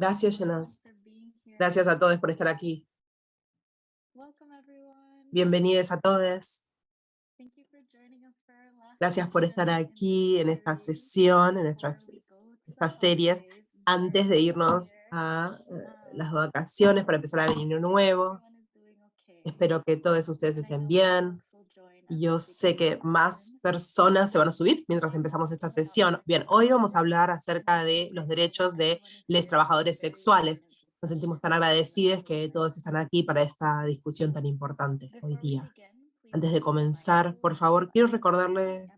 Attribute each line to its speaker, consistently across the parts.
Speaker 1: Gracias, Jonas. Gracias a todos por estar aquí. Bienvenidos a todos. Gracias por estar aquí en esta sesión, en estas series, antes de irnos a las vacaciones para empezar el año nuevo. Espero que todos ustedes estén bien. Yo sé que más personas se van a subir mientras empezamos esta sesión. Bien, hoy vamos a hablar acerca de los derechos de los trabajadores sexuales. Nos sentimos tan agradecidos que todos están aquí para esta discusión tan importante hoy día. Antes de comenzar, por favor, quiero recordarles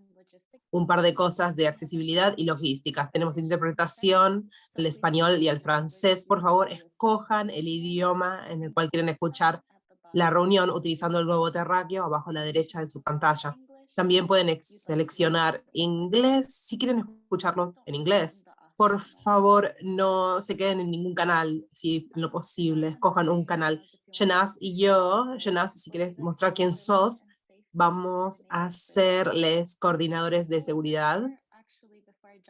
Speaker 1: un par de cosas de accesibilidad y logística. Tenemos interpretación al español y al francés. Por favor, escojan el idioma en el cual quieren escuchar la reunión utilizando el globo terráqueo abajo a la derecha de su pantalla. También pueden seleccionar inglés si quieren escucharlo en inglés. Por favor, no se queden en ningún canal, si en lo posible, escojan un canal. Jonas y yo, Jonas, si quieres mostrar quién sos, vamos a serles coordinadores de seguridad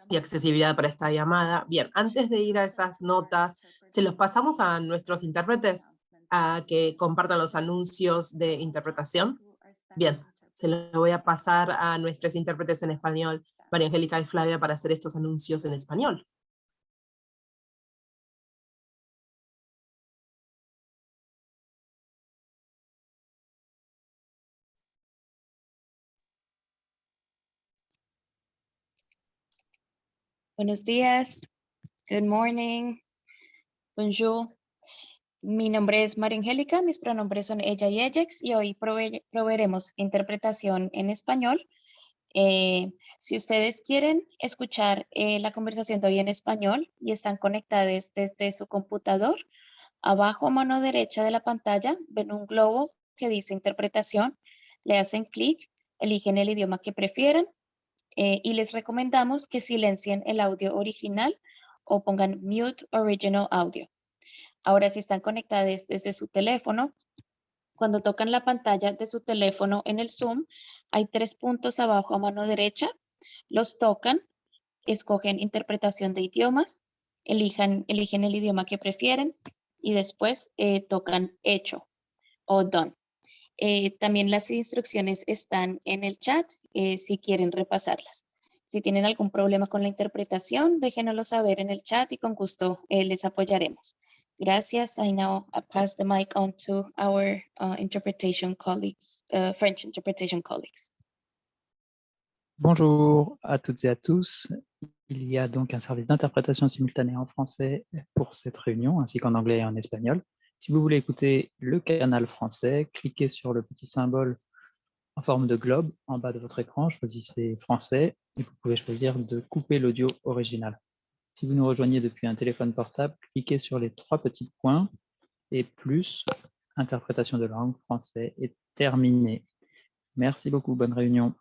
Speaker 1: y accesibilidad para esta llamada. Bien, antes de ir a esas notas, se los pasamos a nuestros intérpretes a que compartan los anuncios de interpretación. Bien, se lo voy a pasar a nuestros intérpretes en español, María Angélica y Flavia, para hacer estos anuncios en español.
Speaker 2: Buenos días, good morning, bonjour. Mi nombre es María Angélica, mis pronombres son ella y ellex, y hoy proveeremos interpretación en español. Si ustedes quieren escuchar la conversación de hoy en español y están conectados desde su computador, abajo a mano derecha de la pantalla ven un globo que dice interpretación, le hacen clic, eligen el idioma que prefieran, y les recomendamos que silencien el audio original o pongan mute original audio. Ahora, si están conectados desde su teléfono, cuando tocan la pantalla de su teléfono en el Zoom, hay 3 puntos abajo a mano derecha, los tocan, escogen interpretación de idiomas, eligen el idioma que prefieren y después tocan hecho o done. También las instrucciones están en el chat si quieren repasarlas. Si tienen algún problema con la interpretación, déjenoslo saber en el chat y con gusto les apoyaremos. Gracias. I now pass the mic on to our interpretation colleagues, French interpretation colleagues.
Speaker 3: Bonjour à toutes et à tous. Il y a donc un service d'interprétation simultanée en français pour cette réunion, ainsi qu'en anglais et en espagnol. Si vous voulez écouter le canal français, cliquez sur le petit symbole en forme de globe en bas de votre écran, choisissez français et vous pouvez choisir de couper l'audio original. Si vous nous rejoignez depuis un téléphone portable, cliquez sur les 3 petits points et plus, interprétation de langue français est terminée. Merci beaucoup, bonne réunion.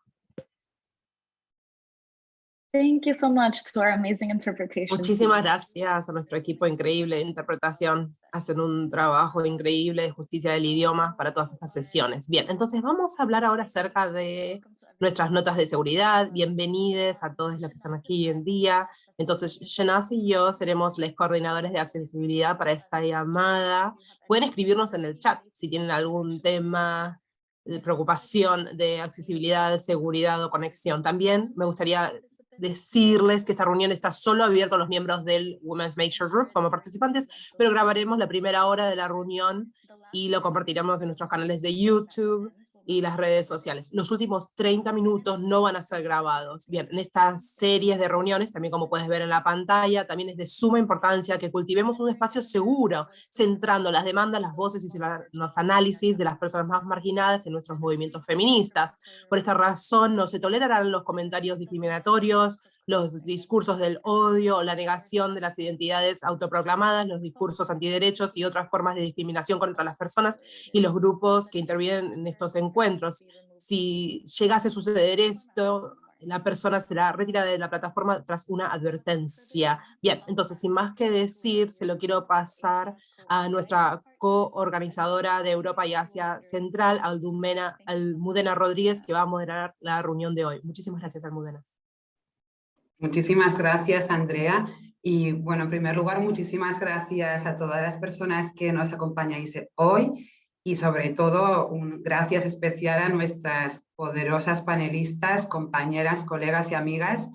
Speaker 4: Thank you so much to our amazing interpretation.
Speaker 1: Muchísimas gracias a nuestro equipo increíble de interpretación. Hacen un trabajo increíble de justicia del idioma para todas estas sesiones. Bien, entonces vamos a hablar ahora acerca de nuestras notas de seguridad. Bienvenidos a todos los que están aquí hoy en día. Entonces, Jonas y yo seremos los coordinadores de accesibilidad para esta llamada. Pueden escribirnos en el chat si tienen algún tema de preocupación de accesibilidad, seguridad o conexión. También me gustaría decirles que esta reunión está solo abierta a los miembros del Women's Make Sure Group como participantes, pero grabaremos la primera hora de la reunión y lo compartiremos en nuestros canales de YouTube y las redes sociales. Los últimos 30 minutos no van a ser grabados. Bien, en estas series de reuniones, también como puedes ver en la pantalla, también es de suma importancia que cultivemos un espacio seguro, centrando las demandas, las voces y los análisis de las personas más marginadas en nuestros movimientos feministas. Por esta razón, no se tolerarán los comentarios discriminatorios, los discursos del odio o la negación de las identidades autoproclamadas, los discursos antiderechos y otras formas de discriminación contra las personas y los grupos que intervienen en estos encuentros. Si llegase a suceder esto, la persona será retirada de la plataforma tras una advertencia. Bien, entonces sin más que decir, se lo quiero pasar a nuestra coorganizadora de Europa y Asia Central, Almudena Rodríguez, que va a moderar la reunión de hoy. Muchísimas gracias, Almudena.
Speaker 5: Muchísimas gracias, Andrea. Y bueno, en primer lugar, muchísimas gracias a todas las personas que nos acompañáis hoy y sobre todo un gracias especial a nuestras poderosas panelistas, compañeras, colegas y amigas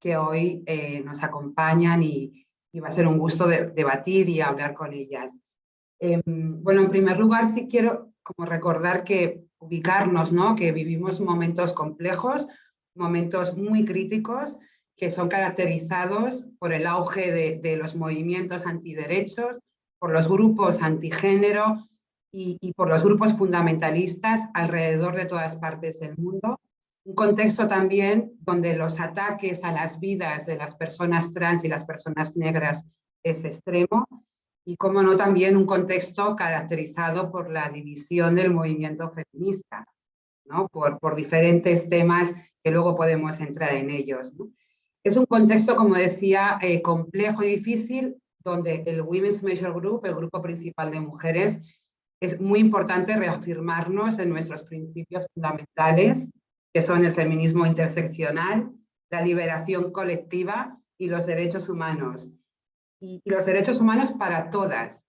Speaker 5: que hoy nos acompañan y va a ser un gusto debatir y hablar con ellas. Bueno, en primer lugar sí quiero como recordar que ubicarnos, ¿no? Que vivimos momentos complejos, momentos muy críticos que son caracterizados por el auge de los movimientos antiderechos, por los grupos antigénero y por los grupos fundamentalistas alrededor de todas partes del mundo. Un contexto también donde los ataques a las vidas de las personas trans y las personas negras es extremo y, como no, también un contexto caracterizado por la división del movimiento feminista, ¿no? Por diferentes temas que luego podemos entrar en ellos, ¿no? Es un contexto, como decía, complejo y difícil, donde el Women's Major Group, el grupo principal de mujeres, es muy importante reafirmarnos en nuestros principios fundamentales, que son el feminismo interseccional, la liberación colectiva y los derechos humanos. Y los derechos humanos para todas,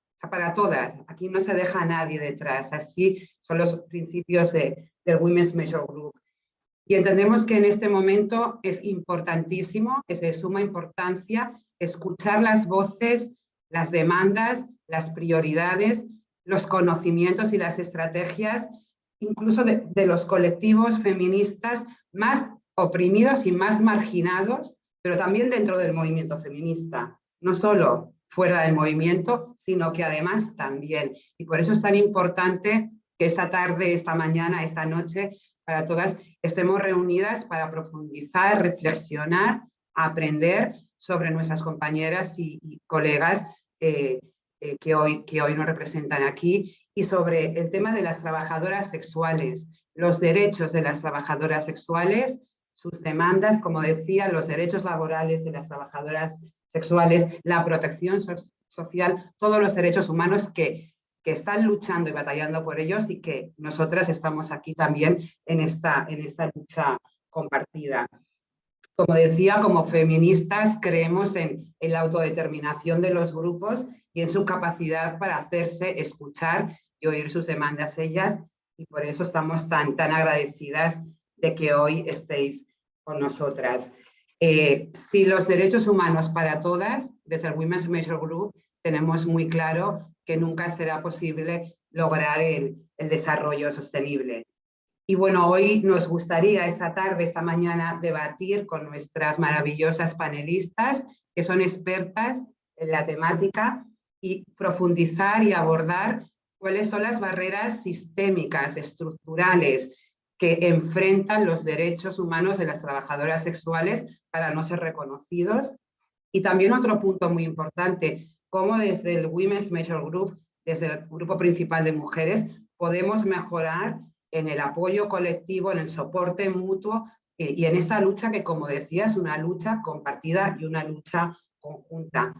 Speaker 5: aquí no se deja a nadie detrás, así son los principios del Women's Major Group. Y entendemos que en este momento es importantísimo, es de suma importancia, escuchar las voces, las demandas, las prioridades, los conocimientos y las estrategias, incluso de los colectivos feministas más oprimidos y más marginados, pero también dentro del movimiento feminista, no solo fuera del movimiento, sino que además también. Y por eso es tan importante que esta tarde, esta mañana, esta noche, para todas, estemos reunidas para profundizar, reflexionar, aprender sobre nuestras compañeras y colegas que hoy nos representan aquí, y sobre el tema de las trabajadoras sexuales, los derechos de las trabajadoras sexuales, sus demandas, como decía, los derechos laborales de las trabajadoras sexuales, la protección social, todos los derechos humanos que están luchando y batallando por ellos, y que nosotras estamos aquí también en esta lucha compartida. Como decía, como feministas creemos en la autodeterminación de los grupos y en su capacidad para hacerse escuchar y oír sus demandas ellas, y por eso estamos tan agradecidas de que hoy estéis con nosotras. Si los derechos humanos para todas, desde el Women's Major Group, tenemos muy claro que nunca será posible lograr el desarrollo sostenible. Y bueno, hoy nos gustaría esta tarde, esta mañana, debatir con nuestras maravillosas panelistas, que son expertas en la temática, y profundizar y abordar cuáles son las barreras sistémicas, estructurales, que enfrentan los derechos humanos de las trabajadoras sexuales para no ser reconocidos. Y también otro punto muy importante, cómo desde el Women's Major Group, desde el grupo principal de mujeres, podemos mejorar en el apoyo colectivo, en el soporte mutuo y en esta lucha que, como decía, es una lucha compartida y una lucha conjunta.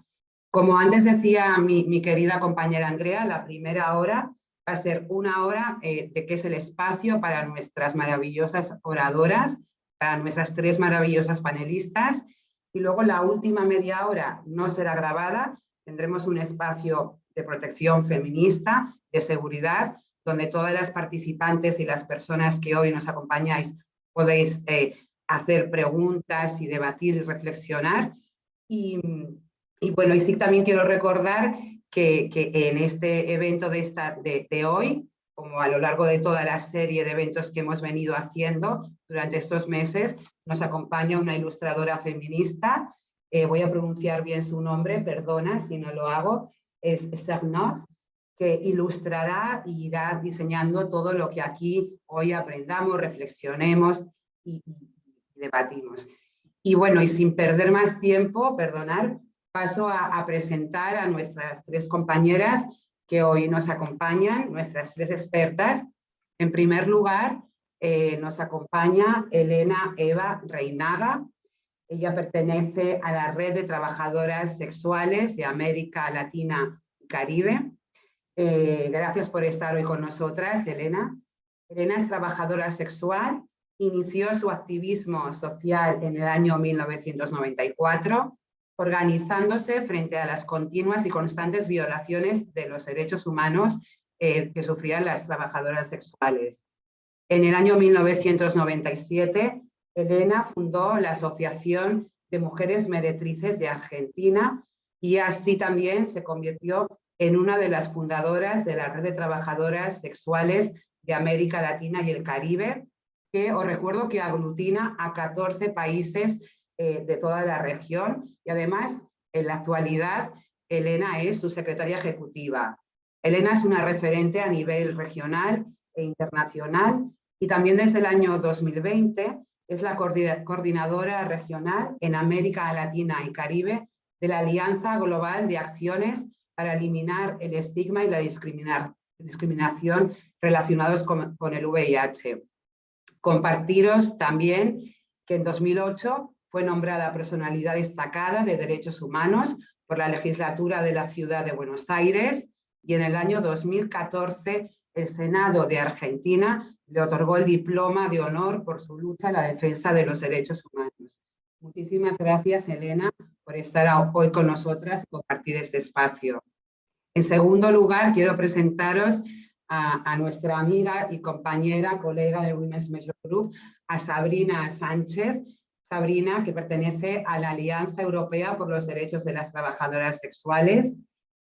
Speaker 5: Como antes decía mi querida compañera Andrea, la primera hora va a ser una hora de que es el espacio para nuestras maravillosas oradoras, para nuestras 3 maravillosas panelistas, y luego la última media hora no será grabada, tendremos un espacio de protección feminista, de seguridad, donde todas las participantes y las personas que hoy nos acompañáis podéis hacer preguntas y debatir y reflexionar. Y bueno, y sí, también quiero recordar que en este evento de hoy, como a lo largo de toda la serie de eventos que hemos venido haciendo durante estos meses, nos acompaña una ilustradora feminista. Voy a pronunciar bien su nombre, perdona si no lo hago, es Sternov, que ilustrará y irá diseñando todo lo que aquí hoy aprendamos, reflexionemos y debatimos. Y bueno, y sin perder más tiempo, perdonar, paso a presentar a nuestras 3 compañeras que hoy nos acompañan, nuestras 3 expertas. En primer lugar, nos acompaña Elena Eva Reinaga. Ella pertenece a la Red de Trabajadoras Sexuales de América Latina y Caribe. Gracias por estar hoy con nosotras, Elena. Elena es trabajadora sexual, inició su activismo social en el año 1994, organizándose frente a las continuas y constantes violaciones de los derechos humanos que sufrían las trabajadoras sexuales. En el año 1997, Elena fundó la Asociación de Mujeres Meretrices de Argentina y así también se convirtió en una de las fundadoras de la Red de Trabajadoras Sexuales de América Latina y el Caribe, que os recuerdo que aglutina a 14 países de toda la región y además en la actualidad Elena es su secretaria ejecutiva. Elena es una referente a nivel regional e internacional y también desde el año 2020 es la coordinadora regional en América Latina y Caribe de la Alianza Global de Acciones para eliminar el estigma y la discriminación relacionados con el VIH. Compartiros también que en 2008 fue nombrada personalidad destacada de derechos humanos por la legislatura de la ciudad de Buenos Aires y en el año 2014 el Senado de Argentina le otorgó el diploma de honor por su lucha en la defensa de los derechos humanos. Muchísimas gracias, Elena, por estar hoy con nosotras y compartir este espacio. En segundo lugar, quiero presentaros a nuestra amiga y compañera, colega del Women's Major Group, a Sabrina Sánchez. Sabrina, que pertenece a la Alianza Europea por los Derechos de las Trabajadoras Sexuales.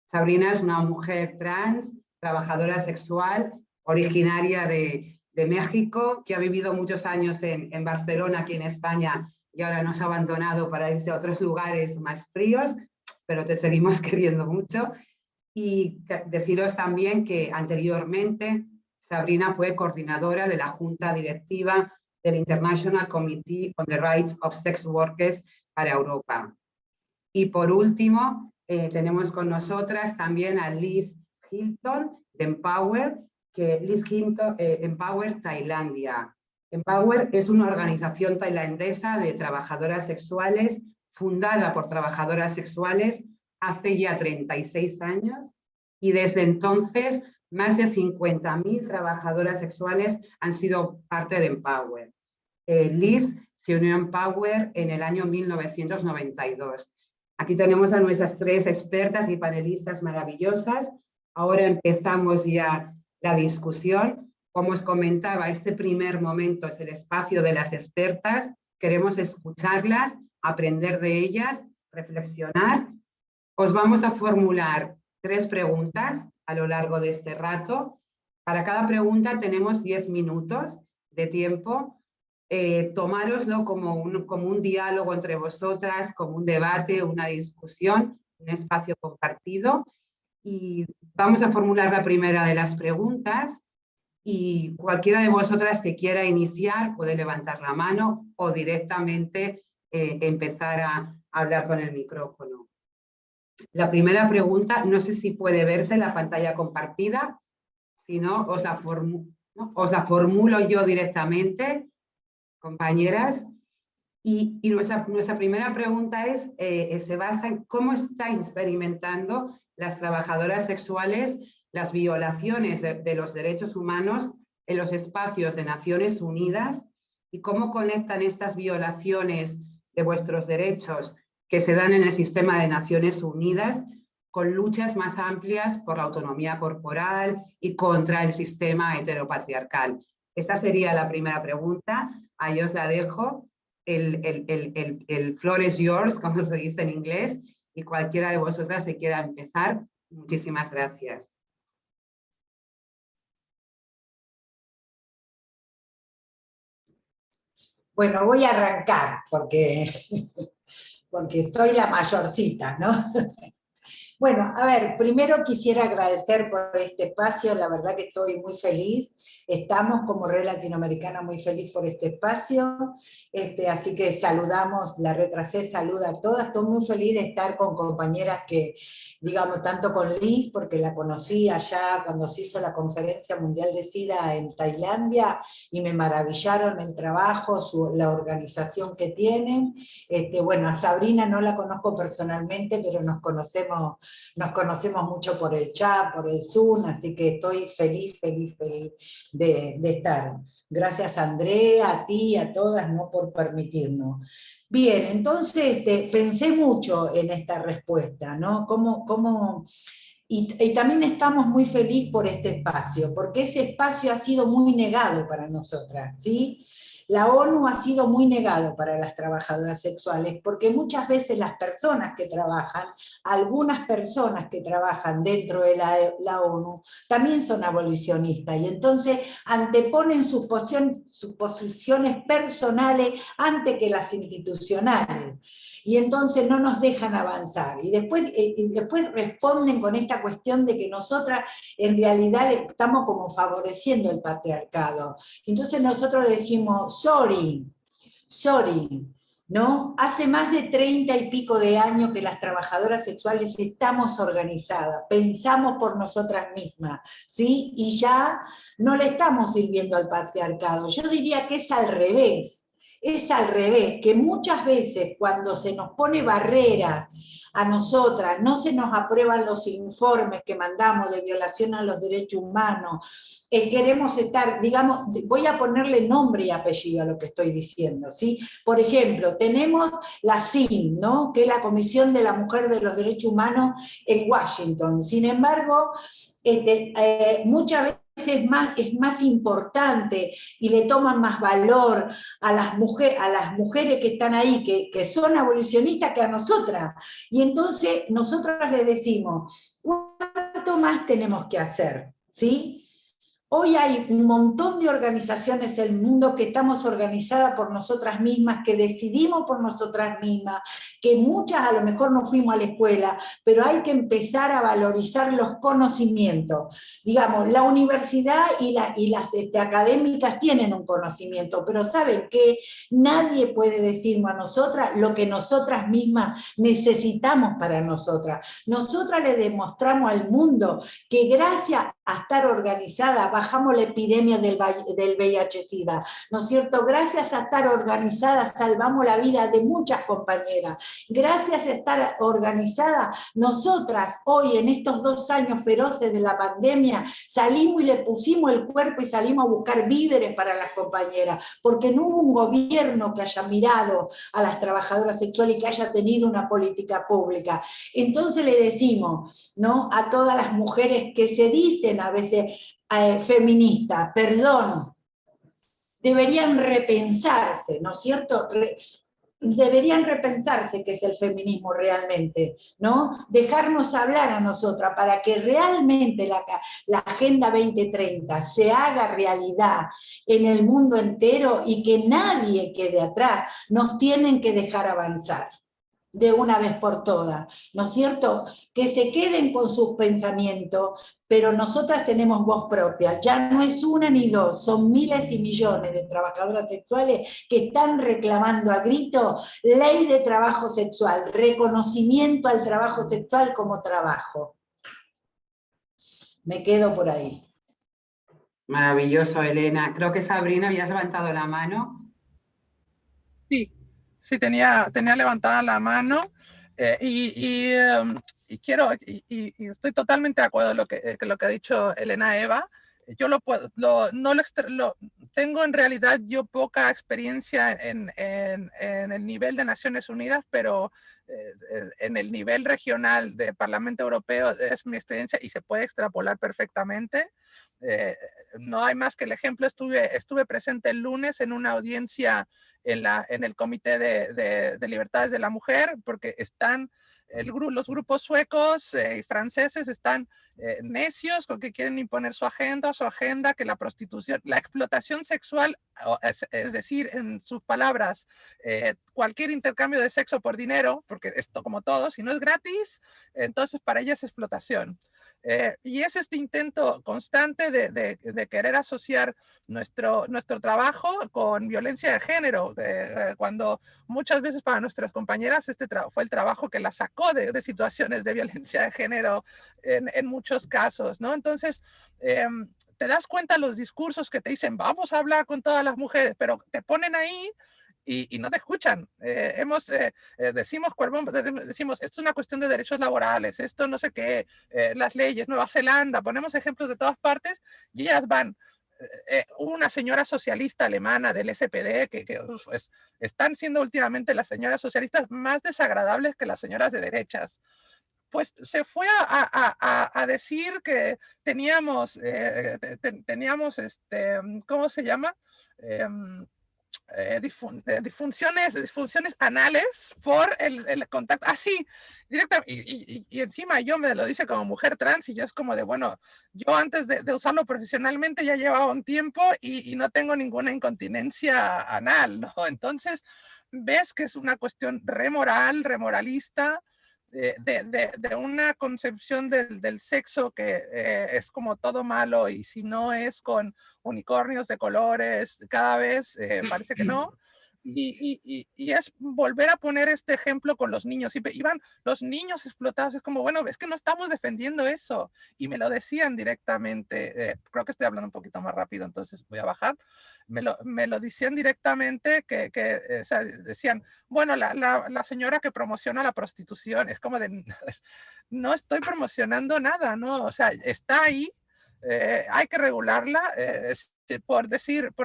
Speaker 5: Sabrina es una mujer trans, trabajadora sexual, originaria de México, que ha vivido muchos años en Barcelona, aquí en España, y ahora nos ha abandonado para irse a otros lugares más fríos, pero te seguimos queriendo mucho. Y deciros también que anteriormente Sabrina fue coordinadora de la Junta Directiva del International Committee on the Rights of Sex Workers para Europa. Y por último, tenemos con nosotras también a Liz Hilton de Empower, Empower Tailandia. Empower es una organización tailandesa de trabajadoras sexuales fundada por trabajadoras sexuales hace ya 36 años y desde entonces más de 50.000 trabajadoras sexuales han sido parte de Empower. Liz se unió a Empower en el año 1992. Aquí tenemos a nuestras 3 expertas y panelistas maravillosas. Ahora empezamos ya la discusión. Como os comentaba, este primer momento es el espacio de las expertas. Queremos escucharlas, aprender de ellas, reflexionar. Os vamos a formular 3 preguntas a lo largo de este rato. Para cada pregunta tenemos 10 minutos de tiempo. Tomároslo como un diálogo entre vosotras, como un debate, una discusión, un espacio compartido. Y vamos a formular la primera de las preguntas y cualquiera de vosotras que quiera iniciar puede levantar la mano o directamente empezar a hablar con el micrófono. La primera pregunta, no sé si puede verse en la pantalla compartida, si no, os la formulo yo directamente, compañeras. Y nuestra primera pregunta se basa en cómo estáis experimentando las trabajadoras sexuales las violaciones de los derechos humanos en los espacios de Naciones Unidas y cómo conectan estas violaciones de vuestros derechos que se dan en el sistema de Naciones Unidas con luchas más amplias por la autonomía corporal y contra el sistema heteropatriarcal. Esta sería la primera pregunta. Ahí os la dejo. El floor is yours, como se dice en inglés, y cualquiera de vosotras que quiera empezar, muchísimas gracias.
Speaker 6: Bueno, voy a arrancar porque soy la mayorcita, ¿no? Bueno, a ver, primero quisiera agradecer por este espacio, la verdad que estoy muy feliz, estamos como Red Latinoamericana muy feliz por este espacio, así que saludamos, la Red Tracé saluda a todas, estoy muy feliz de estar con compañeras que, digamos, tanto con Liz, porque la conocí allá cuando se hizo la Conferencia Mundial de SIDA en Tailandia, y me maravillaron el trabajo, la organización que tienen. Bueno, a Sabrina no la conozco personalmente, pero nos conocemos nos conocemos mucho por el chat, por el Zoom, así que estoy feliz de estar. Gracias Andrea, a ti, a todas, ¿no? Por permitirnos. Bien, entonces pensé mucho en esta respuesta, ¿no? Y también estamos muy felices por este espacio, porque ese espacio ha sido muy negado para nosotras, ¿sí? La ONU ha sido muy negado para las trabajadoras sexuales, porque muchas veces las personas que trabajan, algunas personas que trabajan dentro de la ONU, también son abolicionistas, y entonces anteponen sus posiciones personales antes que las institucionales. Y entonces no nos dejan avanzar. Y después responden con esta cuestión de que nosotras en realidad estamos como favoreciendo el patriarcado. Entonces nosotros le decimos, sorry, ¿no? Hace más de 30 y pico de años que las trabajadoras sexuales estamos organizadas, pensamos por nosotras mismas, ¿sí? Y ya no le estamos sirviendo al patriarcado. Yo diría que es al revés. Es al revés, que muchas veces cuando se nos pone barreras a nosotras, no se nos aprueban los informes que mandamos de violación a los derechos humanos, queremos estar, digamos, voy a ponerle nombre y apellido a lo que estoy diciendo, ¿sí? Por ejemplo, tenemos la CIM, ¿no? Que es la Comisión de la Mujer de los Derechos Humanos en Washington. Sin embargo, muchas veces es más importante y le toman más valor a las mujeres que están ahí, que son abolicionistas, que a nosotras. Y entonces nosotras le decimos, ¿cuánto más tenemos que hacer? ¿Sí? Hoy hay un montón de organizaciones en el mundo que estamos organizadas por nosotras mismas, que decidimos por nosotras mismas, que muchas a lo mejor no fuimos a la escuela, pero hay que empezar a valorizar los conocimientos. Digamos, la universidad y las académicas tienen un conocimiento, pero ¿saben qué? Nadie puede decirnos a nosotras lo que nosotras mismas necesitamos para nosotras. Nosotras le demostramos al mundo que gracias a estar organizada bajamos la epidemia del VIH-Sida, ¿no es cierto? Gracias a estar organizada salvamos la vida de muchas compañeras. Gracias a estar organizada, nosotras hoy en estos 2 años feroces de la pandemia salimos y le pusimos el cuerpo y salimos a buscar víveres para las compañeras, porque no hubo un gobierno que haya mirado a las trabajadoras sexuales y que haya tenido una política pública. Entonces le decimos, ¿no?, a todas las mujeres que se dicen a veces feministas, perdón, deberían repensarse, ¿no es cierto? Deberían repensarse qué es el feminismo realmente, ¿no? Dejarnos hablar a nosotras para que realmente la Agenda 2030 se haga realidad en el mundo entero y que nadie quede atrás. Nos tienen que dejar avanzar de una vez por todas, ¿no es cierto? Que se queden con sus pensamientos, pero nosotras tenemos voz propia, ya no es una ni dos, son miles y millones de trabajadoras sexuales que están reclamando a grito ley de trabajo sexual, reconocimiento al trabajo sexual como trabajo. Me quedo por ahí.
Speaker 5: Maravilloso, Elena. Creo que Sabrina, habías levantado la mano.
Speaker 7: Sí, tenía levantada la mano y estoy totalmente de acuerdo con lo que ha dicho Elena Eva. Yo tengo en realidad yo poca experiencia en el nivel de Naciones Unidas, pero en el nivel regional de Parlamento Europeo es mi experiencia y se puede extrapolar perfectamente. No hay más que el ejemplo. Estuve presente el lunes en una audiencia en el Comité de Libertades de la Mujer, porque están los grupos suecos y franceses están necios con que quieren imponer su agenda, que la prostitución, la explotación sexual, es decir, en sus palabras, cualquier intercambio de sexo por dinero, porque esto como todo, si no es gratis, entonces para ella es explotación. Y es este intento constante de querer asociar nuestro trabajo con violencia de género, cuando muchas veces para nuestras compañeras fue el trabajo que las sacó de situaciones de violencia de género en muchos casos, ¿no? Entonces, te das cuenta los discursos que te dicen, vamos a hablar con todas las mujeres, pero te ponen ahí y no te escuchan. Decimos, esto es una cuestión de derechos laborales, esto no sé qué, las leyes, Nueva Zelanda, ponemos ejemplos de todas partes y ellas van. Una señora socialista alemana del SPD, están siendo últimamente las señoras socialistas más desagradables que las señoras de derechas, pues se fue a decir que teníamos, ¿cómo se llama? Disfunciones anales por el contacto, así, directamente, y encima yo me lo dice como mujer trans, y yo es como de, bueno, yo antes de usarlo profesionalmente ya llevaba un tiempo y no tengo ninguna incontinencia anal, ¿no? Entonces, ves que es una cuestión remoralista, de una concepción del sexo que es como todo malo, y si no es con unicornios de colores, cada vez parece que no. Y es volver a poner este ejemplo con los niños. Y van los niños explotados. Es como, bueno, es que no estamos defendiendo eso. Y me lo decían directamente. Creo que estoy hablando un poquito más rápido, entonces voy a bajar. Me lo decían directamente o sea, decían, bueno, la señora que promociona la prostitución. Es como de, no estoy promocionando nada, ¿no? O sea, está ahí. Hay que regularla, por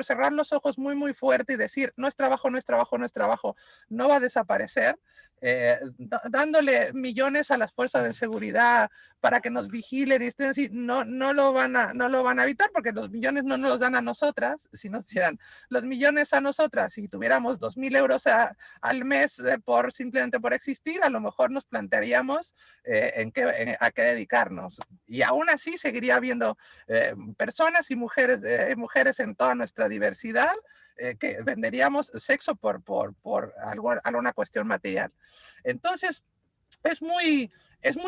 Speaker 7: cerrar los ojos muy fuerte y decir, no es trabajo, no es trabajo, no es trabajo, no va a desaparecer, dándole millones a las fuerzas de seguridad para que nos vigilen y estén así, no lo van a evitar, porque los millones no nos los dan a nosotras. Si nos dieran los millones a nosotras, si tuviéramos 2.000 euros al mes simplemente por existir, a lo mejor nos plantearíamos a qué dedicarnos. Y aún así seguiría habiendo personas y mujeres en toda nuestra diversidad, que venderíamos sexo por alguna cuestión material. Entonces, es muy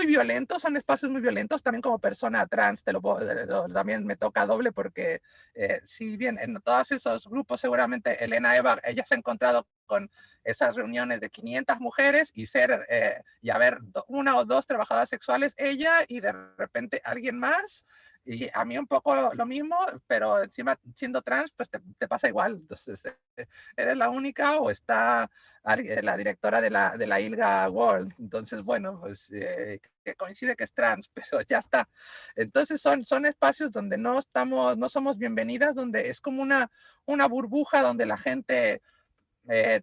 Speaker 7: violento, son espacios muy violentos. También como persona trans, también me toca doble, porque si bien en todos esos grupos seguramente Elena Eva, ella se ha encontrado con esas reuniones de 500 mujeres y haber una o dos trabajadoras sexuales, ella y de repente alguien más. Y a mí un poco lo mismo, pero encima siendo trans, pues te pasa igual. Entonces, eres la única o está la directora de la ILGA World. Entonces, bueno, pues que coincide que es trans, pero ya está. Entonces son espacios donde no somos bienvenidas, donde es como una burbuja donde la gente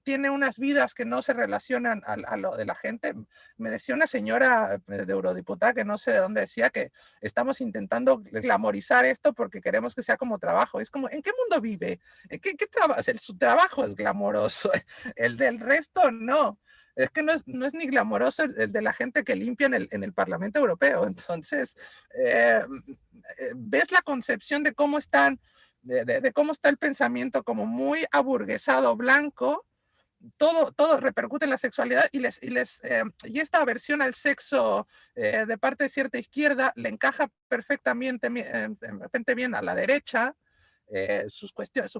Speaker 7: tiene unas vidas que no se relacionan a lo de la gente. Me decía una señora de eurodiputada, que no sé de dónde, decía que estamos intentando glamorizar esto porque queremos que sea como trabajo. Es como, ¿en qué mundo vive? ¿Qué trabajo? Su trabajo es glamoroso, el del resto no. Es que no es ni glamoroso el de la gente que limpia en el Parlamento Europeo. Entonces, ves la concepción de cómo están, de cómo está el pensamiento como muy aburguesado blanco. Todo repercute en la sexualidad, y esta aversión al sexo de parte de cierta izquierda le encaja perfectamente bien a la derecha. Su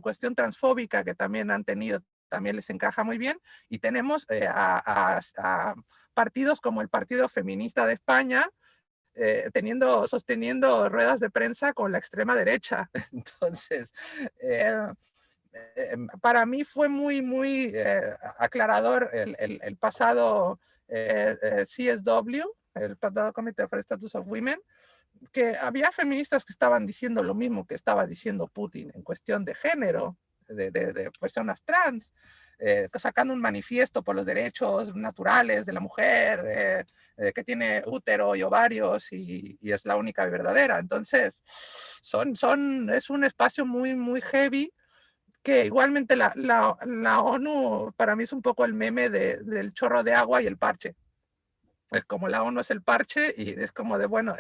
Speaker 7: cuestión transfóbica que también han tenido también les encaja muy bien, y tenemos a partidos como el Partido Feminista de España, sosteniendo ruedas de prensa con la extrema derecha. Entonces, para mí fue muy aclarador el pasado CSW, el pasado Committee for Status of Women, que había feministas que estaban diciendo lo mismo que estaba diciendo Putin en cuestión de género, de personas trans, sacando un manifiesto por los derechos naturales de la mujer, que tiene útero y ovarios y es la única verdadera. Entonces, es un espacio muy heavy, que igualmente la ONU para mí es un poco el meme del chorro de agua y el parche. Es como la ONU es el parche, y es como de, bueno,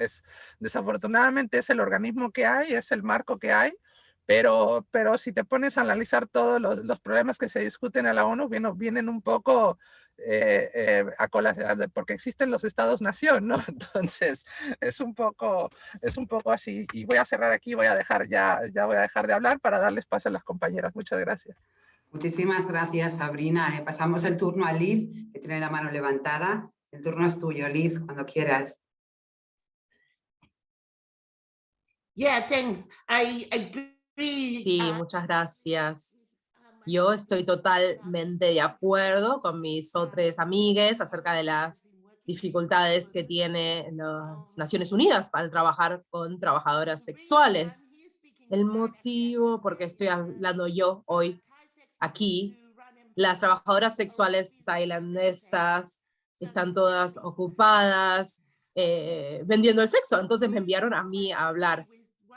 Speaker 7: desafortunadamente es el organismo que hay, es el marco que hay, pero si te pones a analizar todos los problemas que se discuten en la ONU, vienen un poco a colación, porque existen los estados-nación, ¿no? Entonces, es un poco así. Y voy a cerrar aquí, voy a dejar voy a dejar de hablar para darles paso a las compañeras. Muchas gracias.
Speaker 5: Muchísimas gracias, Sabrina. Pasamos el turno a Liz, que tiene la mano levantada. El turno es tuyo, Liz, cuando quieras.
Speaker 8: Yeah, thanks. I agree.
Speaker 1: Sí, muchas gracias. Yo estoy totalmente de acuerdo con mis otras amigues acerca de las dificultades que tiene las Naciones Unidas para trabajar con trabajadoras sexuales. El motivo por qué estoy hablando yo hoy aquí, las trabajadoras sexuales tailandesas están todas ocupadas vendiendo el sexo, entonces me enviaron a mí a hablar.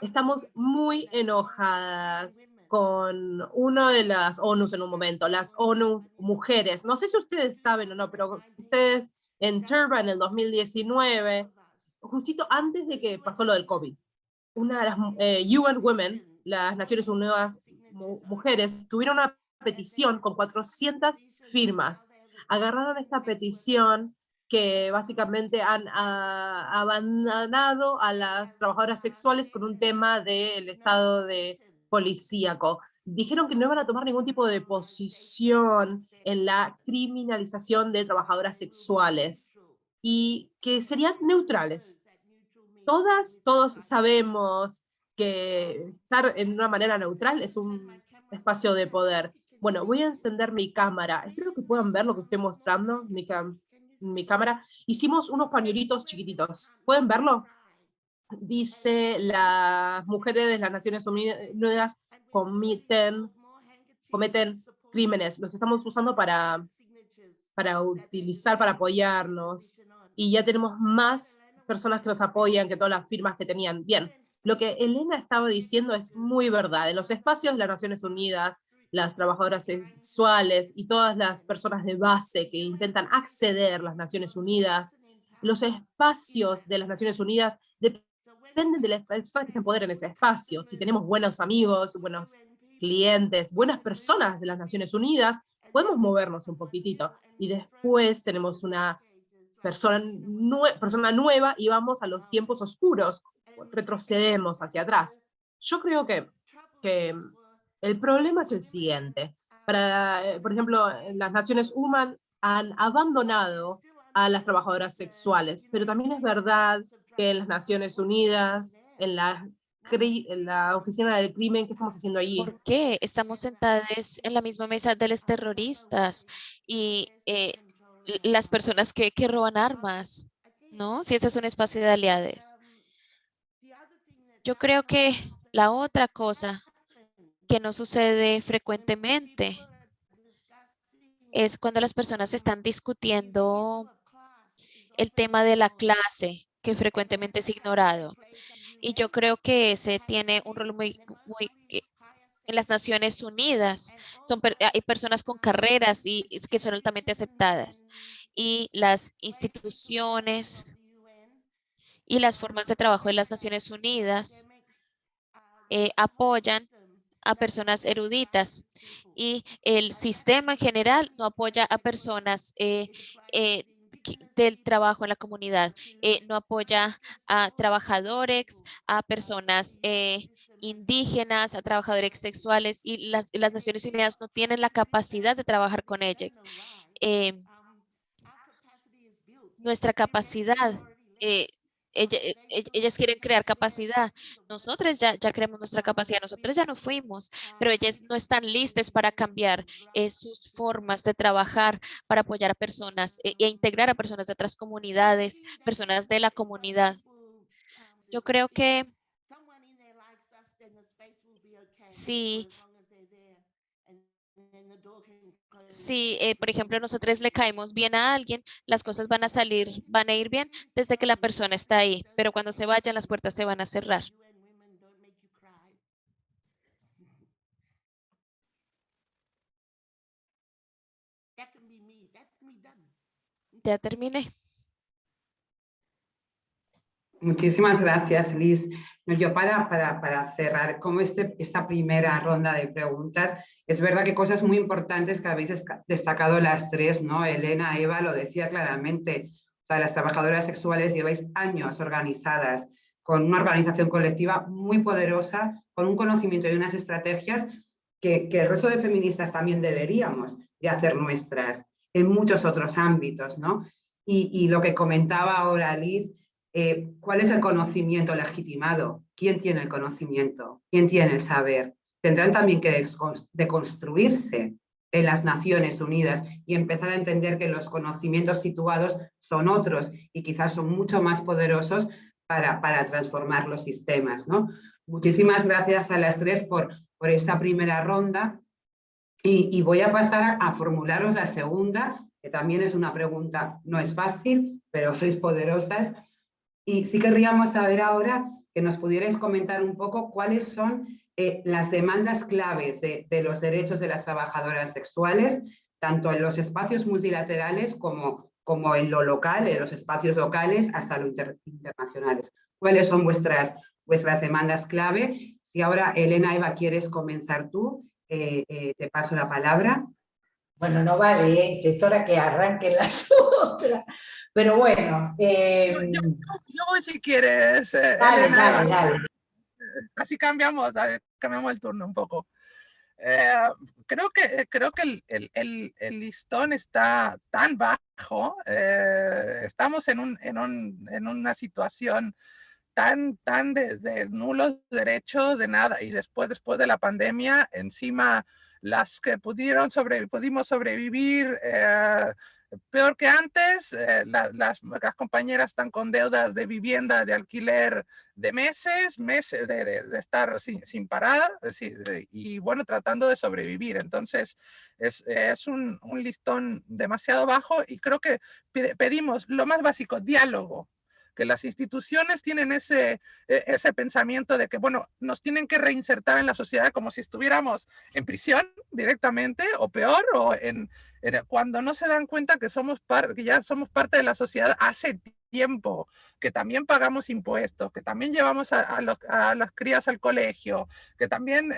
Speaker 1: Estamos muy enojadas con una de las ONUs en un momento, las ONU Mujeres. No sé si ustedes saben o no, pero ustedes en Durban en el 2019, justito antes de que pasó lo del COVID, una de las UN Women, las Naciones Unidas Mujeres, tuvieron una petición con 400 firmas. Agarraron esta petición que básicamente han abandonado a las trabajadoras sexuales con un tema del estado de policíaco. Dijeron que no iban a tomar ningún tipo de posición en la criminalización de trabajadoras sexuales y que serían neutrales. Todos sabemos que estar en una manera neutral es un espacio de poder. Bueno, voy a encender mi cámara. Espero que puedan ver lo que estoy mostrando, mi cámara. Hicimos unos pañuelitos chiquititos. ¿Pueden verlo? Dice, las mujeres de las Naciones Unidas cometen crímenes. Los estamos usando para utilizar, para apoyarnos. Y ya tenemos más personas que nos apoyan que todas las firmas que tenían. Bien, lo que Elena estaba diciendo es muy verdad. En los espacios de las Naciones Unidas, las trabajadoras sexuales y todas las personas de base que intentan acceder a las Naciones Unidas, los espacios de las Naciones Unidas dependen de las personas que se empoderen en ese espacio. Si tenemos buenos amigos, buenos clientes, buenas personas de las Naciones Unidas, podemos movernos un poquitito. Y después tenemos una persona nueva y vamos a los tiempos oscuros, retrocedemos hacia atrás. Yo creo que el problema es el siguiente. Por ejemplo, las Naciones Unidas han abandonado a las trabajadoras sexuales, pero también es verdad que en las Naciones Unidas, en la oficina del crimen, ¿qué estamos haciendo allí?
Speaker 2: ¿Por qué estamos sentadas en la misma mesa de los terroristas y las personas que roban armas? ¿No? Si este es un espacio de aliados. Yo creo que la otra cosa que no sucede frecuentemente es cuando las personas están discutiendo el tema de la clase, que frecuentemente es ignorado. Y yo creo que ese tiene un rol muy en las Naciones Unidas. Hay personas con carreras y que son altamente aceptadas. Y las instituciones y las formas de trabajo de las Naciones Unidas apoyan a personas eruditas y el sistema en general no apoya a personas del trabajo en la comunidad, no apoya a trabajadores, a personas indígenas, a trabajadores sexuales y las Naciones Unidas no tienen la capacidad de trabajar con ellos. Nuestra capacidad, ellas quieren crear capacidad. Nosotros ya creamos nuestra capacidad, nosotros ya nos fuimos, pero ellas no están listas para cambiar sus formas de trabajar, para apoyar a personas e integrar a personas de otras comunidades, personas de la comunidad. Yo creo que si por ejemplo, nosotros le caemos bien a alguien, las cosas van a ir bien desde que la persona está ahí, pero cuando se vayan, las puertas se van a cerrar. Ya terminé.
Speaker 5: Muchísimas gracias, Liz. Yo para cerrar como esta primera ronda de preguntas, es verdad que cosas muy importantes que habéis destacado las tres, ¿no? Elena, Eva lo decía claramente, o sea, las trabajadoras sexuales lleváis años organizadas con una organización colectiva muy poderosa, con un conocimiento y unas estrategias que el resto de feministas también deberíamos de hacer nuestras en muchos otros ámbitos, ¿no? Y lo que comentaba ahora Liz, ¿cuál es el conocimiento legitimado? ¿Quién tiene el conocimiento? ¿Quién tiene el saber? tendrán también que deconstruirse en las Naciones Unidas y empezar a entender que los conocimientos situados son otros y quizás son mucho más poderosos para transformar los sistemas, ¿no? Muchísimas gracias a las tres por esta primera ronda y voy a pasar a formularos la segunda, que también es una pregunta, no es fácil, pero sois poderosas. Y sí querríamos saber ahora que nos pudierais comentar un poco cuáles son las demandas claves de los derechos de las trabajadoras sexuales, tanto en los espacios multilaterales como en lo local, en los espacios locales, hasta los internacionales. ¿Cuáles son vuestras demandas clave? Si ahora, Elena, Eva, quieres comenzar tú, te paso la palabra.
Speaker 6: Bueno, no vale, es hora que arranquen las otras. Pero bueno.
Speaker 7: Yo voy si quieres,
Speaker 6: Dale,
Speaker 7: Elena.
Speaker 6: dale.
Speaker 7: Así cambiamos el turno un poco. Creo que el listón está tan bajo, estamos en una situación tan de nulos derechos, de nada, y después de la pandemia, encima las que pudimos sobrevivir peor que antes, las compañeras están con deudas de vivienda, de alquiler de meses de estar sin parar, y bueno, tratando de sobrevivir. Entonces, es un listón demasiado bajo y creo que pedimos lo más básico, diálogo. Que las instituciones tienen ese pensamiento de que, bueno, nos tienen que reinsertar en la sociedad como si estuviéramos en prisión directamente o peor, o cuando no se dan cuenta que ya somos parte de la sociedad hace tiempo, que también pagamos impuestos, que también llevamos a las crías al colegio, que también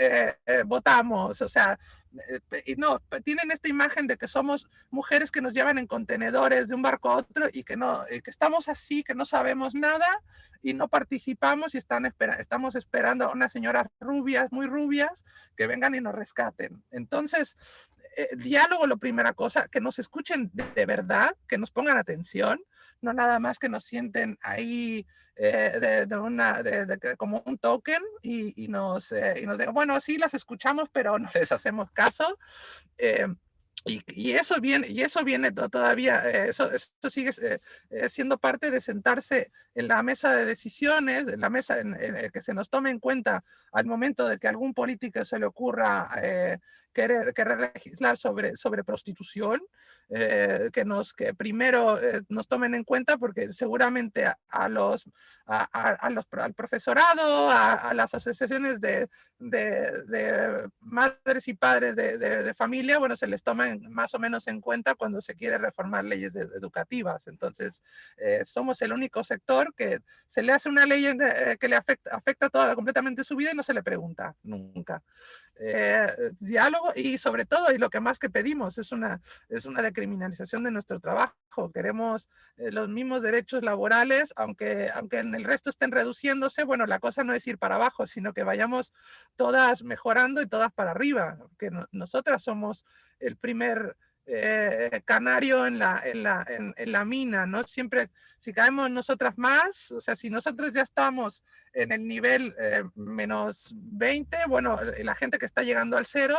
Speaker 7: votamos, o sea, y no, tienen esta imagen de que somos mujeres que nos llevan en contenedores de un barco a otro y que estamos así, que no sabemos nada y no participamos y estamos esperando a unas señoras rubias, muy rubias, que vengan y nos rescaten. Entonces, diálogo, la primera cosa, que nos escuchen de verdad, que nos pongan atención, no nada más que nos sienten ahí como un token y nos digan, bueno, sí, las escuchamos, pero no les hacemos caso. Y eso viene todavía, eso sigue siendo parte de sentarse en la mesa de decisiones, en la mesa que se nos tome en cuenta al momento de que algún político se le ocurra querer legislar sobre prostitución, que primero nos tomen en cuenta, porque seguramente al profesorado, a las asociaciones de madres y padres de familia, bueno, se les toma más o menos en cuenta cuando se quiere reformar leyes educativas. Entonces, somos el único sector que se le hace una ley que le afecta completamente su vida y no se le pregunta nunca. Diálogo y sobre todo, y lo que más que pedimos, es una decriminalización de nuestro trabajo. Queremos los mismos derechos laborales, aunque en el resto estén reduciéndose. Bueno, la cosa no es ir para abajo, sino que vayamos todas mejorando y todas para arriba, que nosotras somos el primer canario en la mina, ¿no? Siempre, si caemos nosotras más, o sea, si nosotros ya estamos en el nivel menos 20, bueno, la gente que está llegando al cero,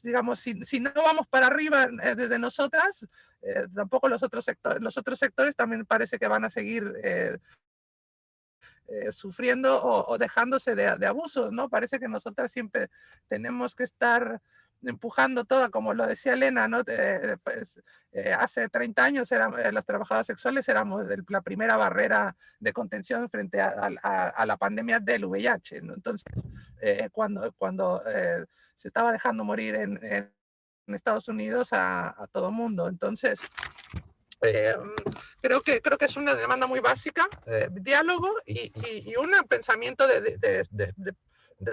Speaker 7: digamos, si no vamos para arriba desde nosotras, tampoco los otros sectores también parece que van a seguir sufriendo o dejándose de abusos, ¿no? Parece que nosotras siempre tenemos que estar empujando todo, como lo decía Elena, ¿no? Hace 30 años las trabajadoras sexuales éramos la primera barrera de contención frente a la pandemia del VIH, ¿no? Entonces, cuando se estaba dejando morir en Estados Unidos a todo mundo. Entonces, creo que es una demanda muy básica, diálogo y un pensamiento de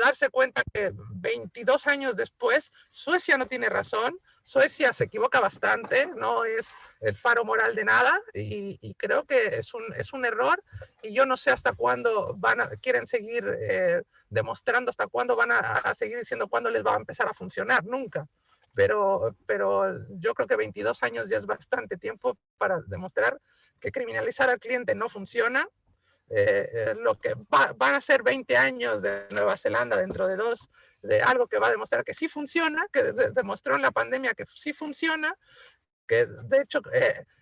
Speaker 7: darse cuenta que 22 años después Suecia no tiene razón, Suecia se equivoca bastante, no es el faro moral de nada, y creo que es un error, y yo no sé hasta cuándo quieren seguir demostrando, hasta cuándo van a seguir diciendo cuándo les va a empezar a funcionar, nunca. Pero yo creo que 22 años ya es bastante tiempo para demostrar que criminalizar al cliente no funciona, lo que van a ser 20 años de Nueva Zelanda dentro de 2, de algo que va a demostrar que sí funciona, que demostró en la pandemia que sí funciona, que de hecho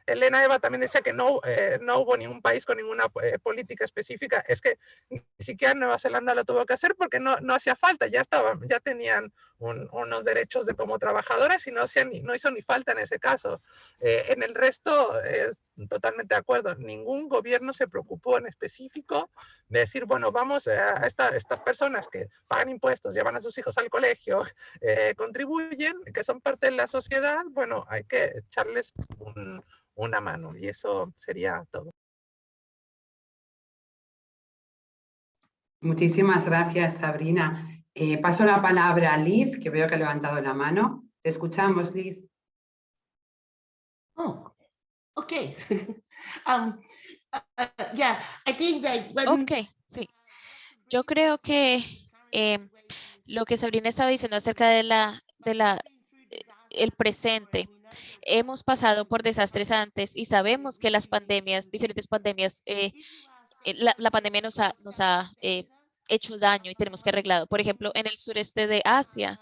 Speaker 7: Elena Eva también decía que no hubo ningún país con ninguna política específica. Es que ni siquiera Nueva Zelanda lo tuvo que hacer porque no hacía falta, ya tenían unos derechos de como trabajadoras y no hizo ni falta en ese caso. En el resto, totalmente de acuerdo, ningún gobierno se preocupó en específico de decir, bueno, vamos a estas personas que pagan impuestos, llevan a sus hijos al colegio, contribuyen, que son parte de la sociedad, bueno, hay que echarles una mano, y eso sería todo.
Speaker 5: Muchísimas gracias, Sabrina. Paso la palabra a Liz, que veo que ha levantado la mano. Te escuchamos, Liz.
Speaker 8: Oh, okay. Yeah, I think that
Speaker 2: Ok, sí. Yo creo que lo que Sabrina estaba diciendo acerca de el presente, hemos pasado por desastres antes y sabemos que las pandemias, diferentes pandemias, la pandemia nos ha hecho daño y tenemos que arreglarlo. Por ejemplo, en el sureste de Asia,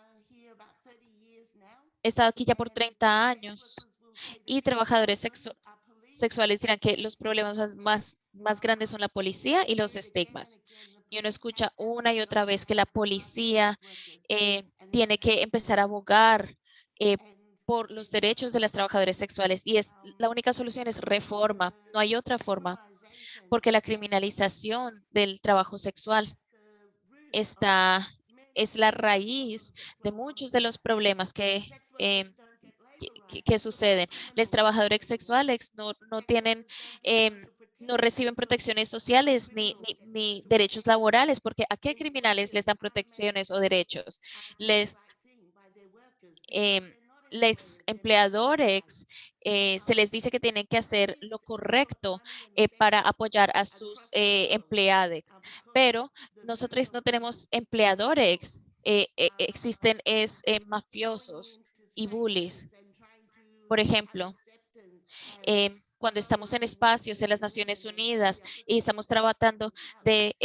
Speaker 2: he estado aquí ya por 30 años y trabajadores sexuales dirán que los problemas más grandes son la policía y los estigmas. Y uno escucha una y otra vez que la policía tiene que empezar a abogar por los derechos de las trabajadoras sexuales y la única solución es reforma, no hay otra forma, porque la criminalización del trabajo sexual es la raíz de muchos de los problemas que suceden. Los trabajadores sexuales no tienen, no reciben protecciones sociales ni derechos laborales, porque ¿a qué criminales les dan protecciones o derechos? Les empleadores se les dice que tienen que hacer lo correcto para apoyar a sus empleados, pero nosotros no tenemos empleadores, existen mafiosos y bullies. Por ejemplo, cuando estamos en espacios en las Naciones Unidas y estamos tratando de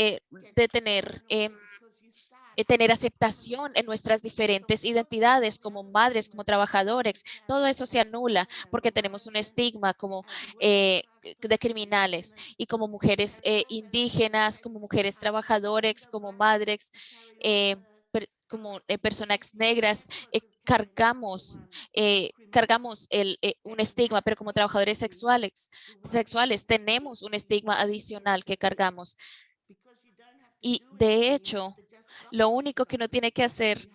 Speaker 2: tener aceptación en nuestras diferentes identidades como madres, como trabajadores, todo eso se anula porque tenemos un estigma como de criminales y como mujeres indígenas, como mujeres trabajadoras, como madres, como personas negras, cargamos un estigma, pero como trabajadores sexuales tenemos un estigma adicional que cargamos. Y de hecho, lo único que uno tiene que hacer,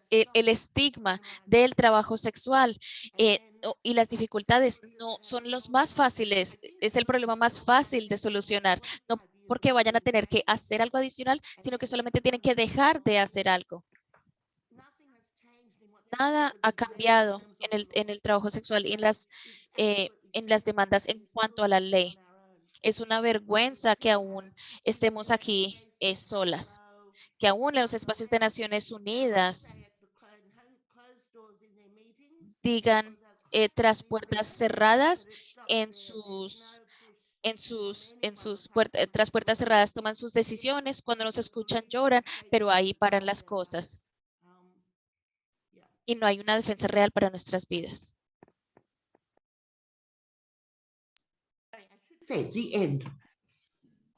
Speaker 2: el estigma del trabajo sexual y las dificultades no son los más fáciles, es el problema más fácil de solucionar, no porque vayan a tener que hacer algo adicional, sino que solamente tienen que dejar de hacer algo. Nada ha cambiado en el trabajo sexual y en las demandas en cuanto a la ley. Es una vergüenza que aún estemos aquí solas, que aún en los espacios de Naciones Unidas digan tras puertas cerradas tras puertas cerradas toman sus decisiones, cuando nos escuchan lloran, pero ahí paran las cosas. Y no hay una defensa real para nuestras vidas.
Speaker 8: the end.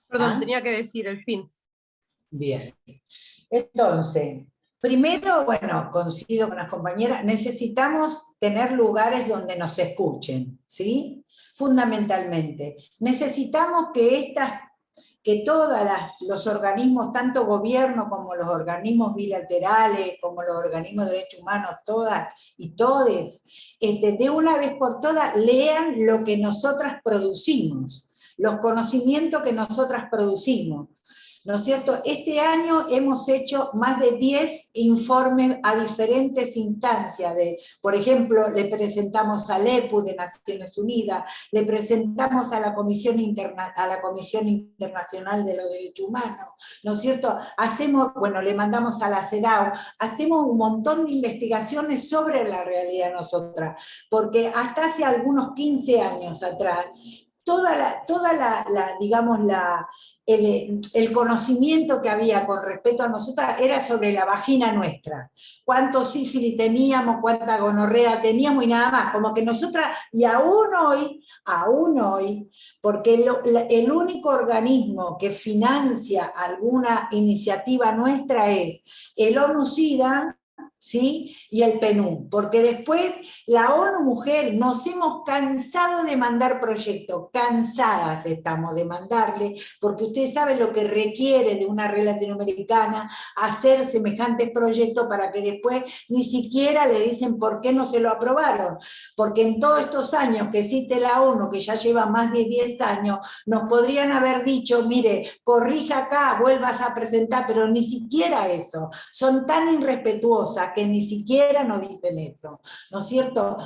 Speaker 1: Perdón, tenía que decir el fin.
Speaker 6: Bien. Entonces, primero, bueno, coincido con las compañeras, necesitamos tener lugares donde nos escuchen, ¿sí? Fundamentalmente. Necesitamos que todos los organismos, tanto gobierno como los organismos bilaterales, como los organismos de derechos humanos, todas y todes, de una vez por todas lean lo que nosotras producimos, los conocimientos que nosotras producimos. ¿No es cierto? Este año hemos hecho más de 10 informes a diferentes instancias. Por ejemplo, le presentamos al EPU de Naciones Unidas, le presentamos a la Comisión Internacional de los Derechos Humanos, ¿no es cierto? Le mandamos a la CEDAW, hacemos un montón de investigaciones sobre la realidad nosotras, porque hasta hace algunos 15 años atrás, digamos, el conocimiento que había con respecto a nosotras era sobre la vagina nuestra. Cuánto sífilis teníamos, cuánta gonorrea teníamos y nada más. Como que nosotras, y aún hoy, porque el único organismo que financia alguna iniciativa nuestra es el ONU-SIDA, ¿sí? Y el PNUD, porque después la ONU Mujer nos hemos cansado de mandar proyectos, cansadas estamos de mandarle, porque usted sabe lo que requiere de una red latinoamericana hacer semejantes proyectos para que después ni siquiera le dicen por qué no se lo aprobaron, porque en todos estos años que existe la ONU, que ya lleva más de 10 años, nos podrían haber dicho, mire, corrija acá, vuelvas a presentar, pero ni siquiera eso, son tan irrespetuosas que ni siquiera nos dicen eso, ¿no es cierto?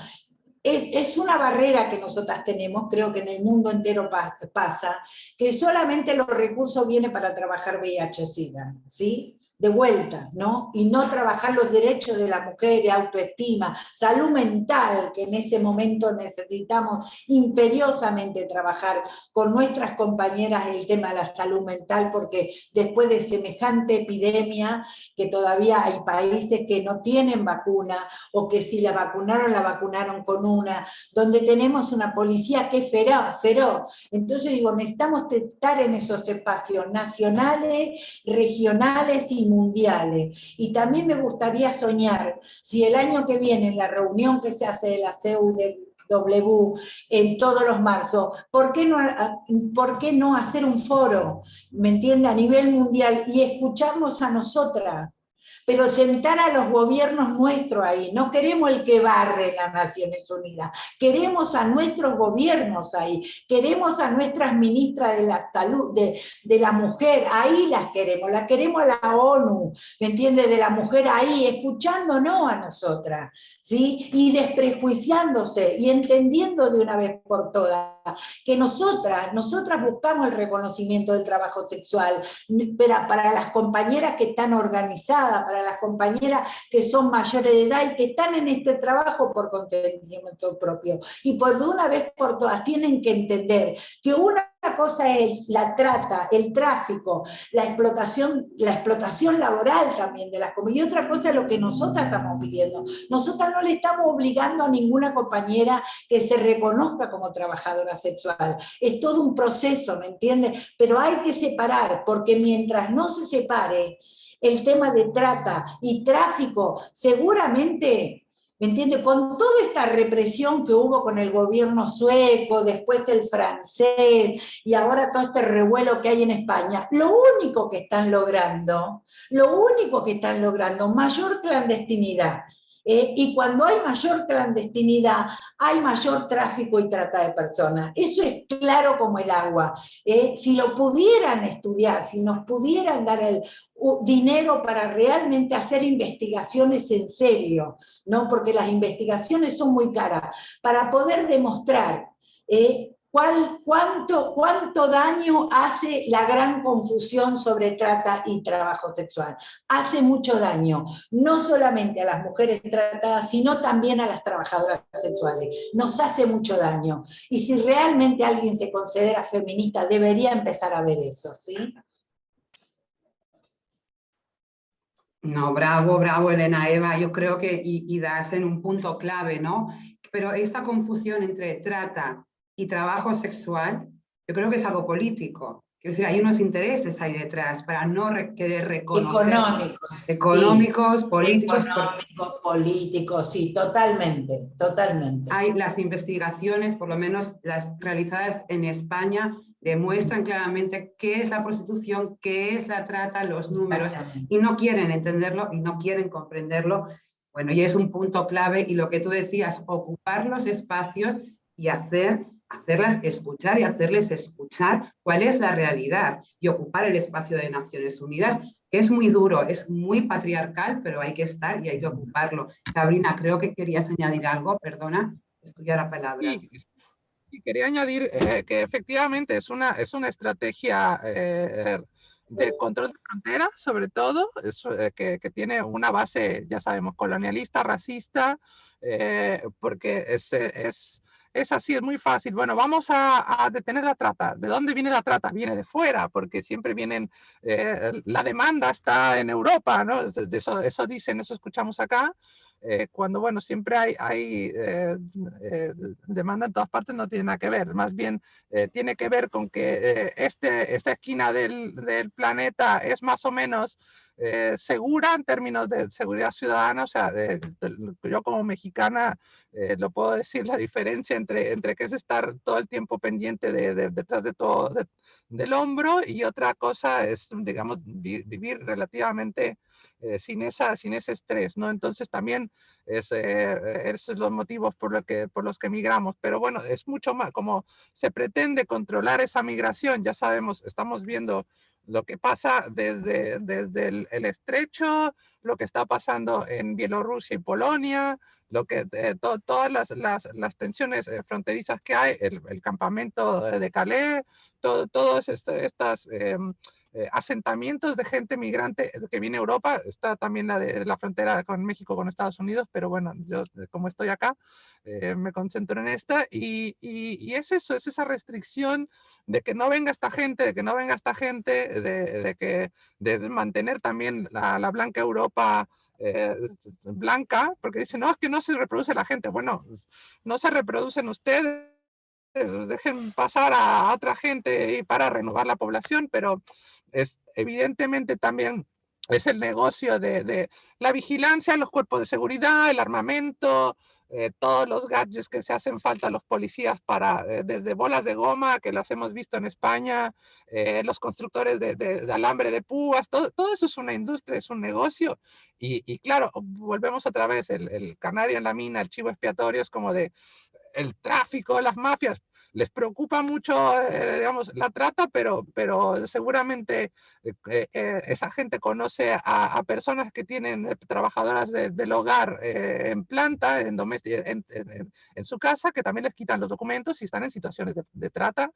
Speaker 6: Es una barrera que nosotras tenemos, creo que en el mundo entero pasa, que solamente los recursos vienen para trabajar VIH-Sida, ¿sí? De vuelta, ¿no? Y no trabajar los derechos de la mujer, de autoestima, salud mental, que en este momento necesitamos imperiosamente trabajar con nuestras compañeras el tema de la salud mental, porque después de semejante epidemia, que todavía hay países que no tienen vacuna, o que si la vacunaron con una, donde tenemos una policía que es feroz. Entonces digo, necesitamos estar en esos espacios nacionales, regionales y mundiales. Y también me gustaría soñar, si el año que viene, en la reunión que se hace de la CUW en todos los marzos, ¿por qué no hacer un foro, me entiende, a nivel mundial y escucharnos a nosotras? Pero sentar a los gobiernos nuestros ahí, no queremos el que barre las Naciones Unidas, queremos a nuestros gobiernos ahí, queremos a nuestras ministras de la salud, de la mujer, ahí las queremos a la ONU, ¿me entiende? De la mujer ahí, escuchándonos a nosotras, ¿sí? Y desprejuiciándose y entendiendo de una vez por todas que nosotras buscamos el reconocimiento del trabajo sexual, pero para las compañeras que están organizadas, para las compañeras que son mayores de edad y que están en este trabajo por consentimiento propio. Y por de una vez por todas tienen que entender que una cosa es la trata, el tráfico, la explotación laboral también de las comunidades, y otra cosa es lo que nosotras estamos pidiendo. Nosotras no le estamos obligando a ninguna compañera que se reconozca como trabajadora sexual. Es todo un proceso, ¿me entiendes? Pero hay que separar, porque mientras no se separe el tema de trata y tráfico, seguramente, ¿me entiende? Con toda esta represión que hubo con el gobierno sueco, después el francés, y ahora todo este revuelo que hay en España, lo único que están logrando, mayor clandestinidad. Y cuando hay mayor clandestinidad, hay mayor tráfico y trata de personas. Eso es claro como el agua. Si lo pudieran estudiar, si nos pudieran dar el dinero para realmente hacer investigaciones en serio, ¿no? Porque las investigaciones son muy caras, para poder demostrar ¿cuánto daño hace la gran confusión sobre trata y trabajo sexual? Hace mucho daño, no solamente a las mujeres tratadas, sino también a las trabajadoras sexuales. Nos hace mucho daño. Y si realmente alguien se considera feminista, debería empezar a ver eso, ¿sí?
Speaker 5: No, bravo, Elena, Eva, yo creo que y das en un punto clave, ¿no? Pero esta confusión entre trata y trabajo sexual, yo creo que es algo político. Quiero decir, hay unos intereses ahí detrás para no querer reconocer. Económicos, políticos.
Speaker 6: Económicos, políticos, sí, totalmente.
Speaker 5: Hay las investigaciones, por lo menos las realizadas en España, demuestran claramente qué es la prostitución, qué es la trata, los números, y no quieren entenderlo y no quieren comprenderlo. Bueno, y es un punto clave, y lo que tú decías, ocupar los espacios y hacerlas escuchar y hacerles escuchar cuál es la realidad, y ocupar el espacio de Naciones Unidas, que es muy duro, es muy patriarcal, pero hay que estar y hay que ocuparlo. Sabrina, creo que querías añadir algo, perdona, es tuya la palabra.
Speaker 7: Y quería añadir que efectivamente es una estrategia de control de fronteras, sobre todo, que tiene una base, ya sabemos, colonialista, racista, porque es así, es muy fácil. Bueno, vamos a detener la trata. ¿De dónde viene la trata? Viene de fuera, porque siempre vienen, la demanda está en Europa, ¿no? Eso dicen, eso escuchamos acá. Cuando, bueno, siempre hay demanda en todas partes, no tiene nada que ver. Más bien, tiene que ver con que esta esquina del planeta es más o menos segura en términos de seguridad ciudadana. O sea, yo como mexicana lo puedo decir, la diferencia entre que es estar todo el tiempo pendiente detrás de todo, del hombro, y otra cosa es, digamos, vivir relativamente sin ese estrés, ¿no? Entonces también esos son los motivos por los que migramos. Pero bueno, es mucho más, como se pretende controlar esa migración, ya sabemos, estamos viendo lo que pasa desde el estrecho, lo que está pasando en Bielorrusia y Polonia, todas las tensiones fronterizas que hay, el campamento de Calais, todos estos asentamientos de gente migrante que viene a Europa. Está también la frontera con México, con Estados Unidos, pero bueno, yo como estoy acá, me concentro en esta, y es eso, es esa restricción de que no venga esta gente, de mantener también la blanca Europa blanca, porque dicen, no, es que no se reproduce la gente. Bueno, no se reproducen ustedes, dejen pasar a otra gente y para renovar la población, pero es evidentemente también es el negocio de la vigilancia, los cuerpos de seguridad, el armamento, todos los gadgets que se hacen falta a los policías para, desde bolas de goma, que las hemos visto en España, los constructores de alambre de púas, todo eso es una industria, es un negocio, y claro, volvemos otra vez, el canario en la mina, el chivo expiatorio, es como de el tráfico, las mafias. Les preocupa mucho, digamos, la trata, pero seguramente esa gente conoce a personas que tienen trabajadoras del hogar en planta, en su casa, que también les quitan los documentos y están en situaciones de trata,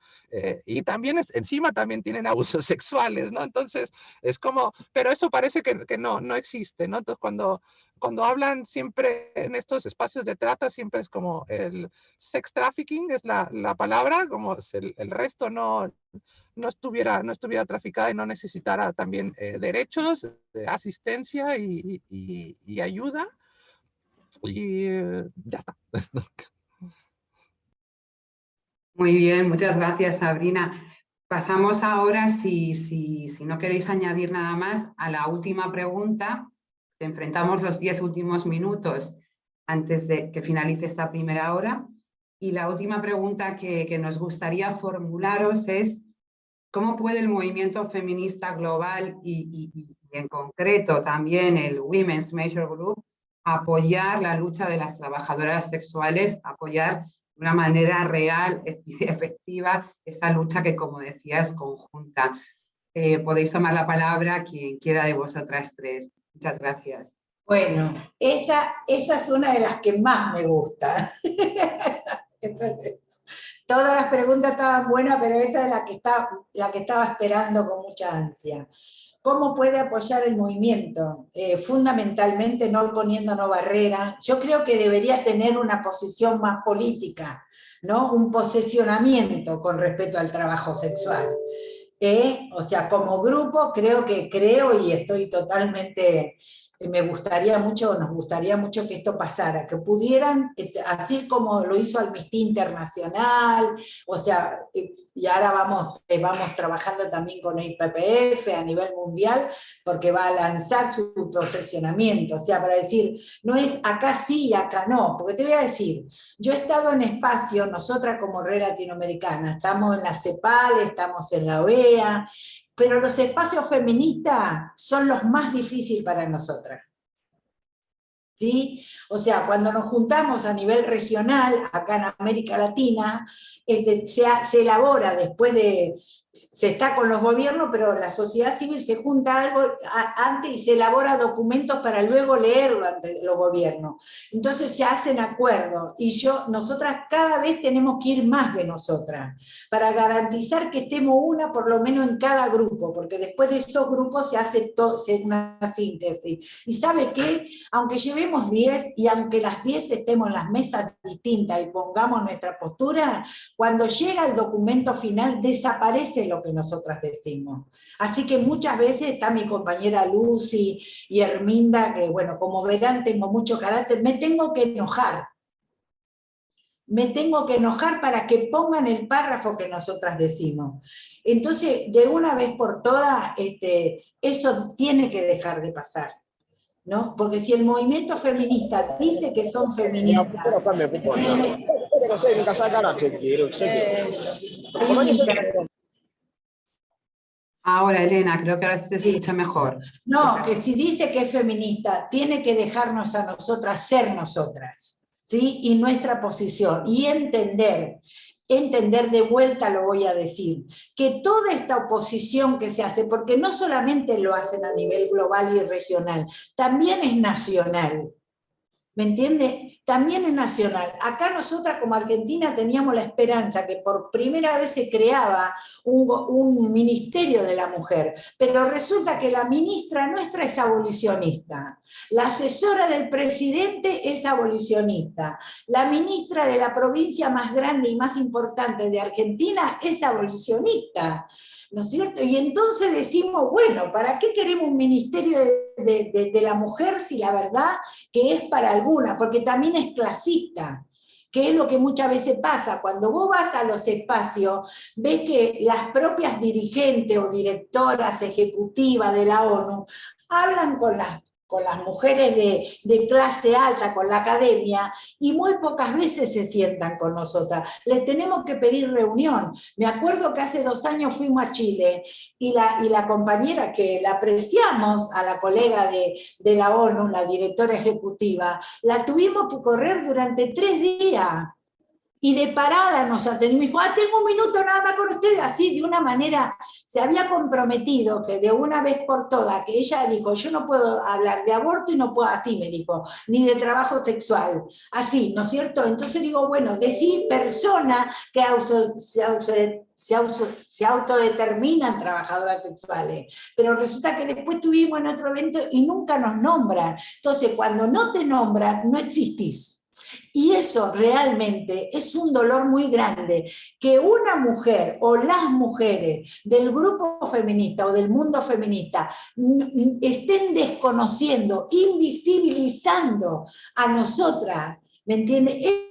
Speaker 7: y también encima también tienen abusos sexuales, ¿no? Entonces, es como, pero eso parece que no existe, ¿no? Entonces, cuando hablan siempre en estos espacios de trata, siempre es como el sex trafficking, es la palabra, como si el resto no estuviera traficada y no necesitara también derechos, asistencia y ayuda. Y ya está.
Speaker 5: Muy bien, muchas gracias, Sabrina. Pasamos ahora, si no queréis añadir nada más, a la última pregunta. Enfrentamos los 10 últimos minutos antes de que finalice esta primera hora. Y la última pregunta que nos gustaría formularos es: ¿cómo puede el movimiento feminista global y en concreto también el Women's Major Group apoyar la lucha de las trabajadoras sexuales, apoyar de una manera real y efectiva esta lucha que, como decía, es conjunta? Podéis tomar la palabra quien quiera de vosotras tres. Muchas gracias.
Speaker 6: Bueno, esa es una de las que más me gusta. Todas las preguntas estaban buenas, pero esta es la que estaba esperando con mucha ansia. ¿Cómo puede apoyar el movimiento? Fundamentalmente no poniéndonos barreras. Yo creo que debería tener una posición más política, ¿no? Un posicionamiento con respecto al trabajo sexual. O sea, como grupo creo y estoy totalmente... nos gustaría mucho que esto pasara, que pudieran, así como lo hizo Amnistía Internacional, o sea, y ahora vamos trabajando también con el IPPF a nivel mundial, porque va a lanzar su posicionamiento, o sea, para decir, no es acá sí y acá no, porque te voy a decir, yo he estado en espacios, nosotras como Red Latinoamericana, estamos en la CEPAL, estamos en la OEA, pero los espacios feministas son los más difíciles para nosotras. ¿Sí? O sea, cuando nos juntamos a nivel regional, acá en América Latina, se elabora después de se está con los gobiernos, pero la sociedad civil se junta algo antes y se elabora documentos para luego leerlo ante los gobiernos. Entonces se hacen acuerdos y nosotras cada vez tenemos que ir más de nosotras para garantizar que estemos una por lo menos en cada grupo, porque después de esos grupos se hace una síntesis. Y ¿sabe qué? Aunque llevemos 10 y aunque las 10 estemos en las mesas distintas y pongamos nuestra postura, cuando llega el documento final desaparece lo que nosotras decimos. Así que muchas veces está mi compañera Lucy y Herminda, que bueno, como verán tengo mucho carácter, me tengo que enojar. Me tengo que enojar para que pongan el párrafo que nosotras decimos. Entonces, de una vez por todas, eso tiene que dejar de pasar, ¿no? Porque si el movimiento feminista dice que son feministas...
Speaker 5: Ahora, Elena, creo que ahora se te escucha mejor.
Speaker 6: No, que si dice que es feminista, tiene que dejarnos a nosotras ser nosotras, ¿sí? Y nuestra posición, y entender de vuelta, lo voy a decir, que toda esta oposición que se hace, porque no solamente lo hacen a nivel global y regional, también es nacional. ¿Me entiende? También es nacional. Acá nosotras como Argentina teníamos la esperanza que por primera vez se creaba un ministerio de la mujer, pero resulta que la ministra nuestra es abolicionista, la asesora del presidente es abolicionista, la ministra de la provincia más grande y más importante de Argentina es abolicionista. ¿No es cierto? Y entonces decimos, bueno, ¿para qué queremos un ministerio de la mujer si la verdad que es para alguna? Porque también es clasista, que es lo que muchas veces pasa. Cuando vos vas a los espacios, ves que las propias dirigentes o directoras ejecutivas de la ONU hablan con las mujeres de clase alta, con la academia, y muy pocas veces se sientan con nosotras. Les tenemos que pedir reunión. Me acuerdo que hace 2 años fuimos a Chile, y la compañera que la apreciamos, a la colega de la ONU, la directora ejecutiva, la tuvimos que correr durante 3 días. Y de parada nos atendió, me dijo, tengo 1 minuto nada más con ustedes, así de una manera, se había comprometido que de una vez por todas, que ella dijo, yo no puedo hablar de aborto y no puedo, así me dijo, ni de trabajo sexual, así, ¿no es cierto? Entonces digo, bueno, decir personas que se autodeterminan trabajadoras sexuales, pero resulta que después estuvimos en otro evento y nunca nos nombran. Entonces, cuando no te nombran, no existís. Y eso realmente es un dolor muy grande, que una mujer o las mujeres del grupo feminista o del mundo feminista estén desconociendo, invisibilizando a nosotras, ¿me entiendes?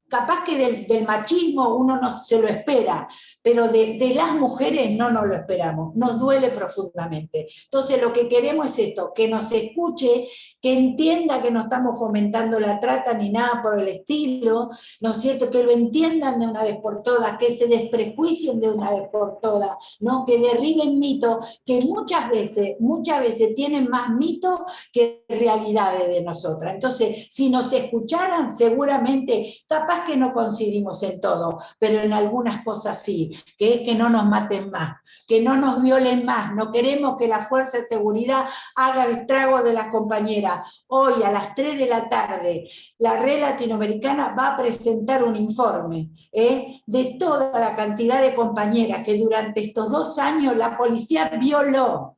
Speaker 6: Capaz que del machismo uno no se lo espera, pero de las mujeres no nos lo esperamos, nos duele profundamente. Entonces lo que queremos es esto, que nos escuche, que entienda que no estamos fomentando la trata ni nada por el estilo, ¿no es cierto? Que lo entiendan de una vez por todas, que se desprejuicien de una vez por todas, ¿no? Que derriben mitos, que muchas veces tienen más mitos que realidades de nosotras. Entonces, si nos escucharan, seguramente, capaz que no coincidimos en todo, pero en algunas cosas sí, que es que no nos maten más, que no nos violen más, no queremos que la fuerza de seguridad haga estrago de las compañeras. Hoy a las 3 de la tarde, la Red Latinoamericana va a presentar un informe de toda la cantidad de compañeras que durante estos 2 años la policía violó,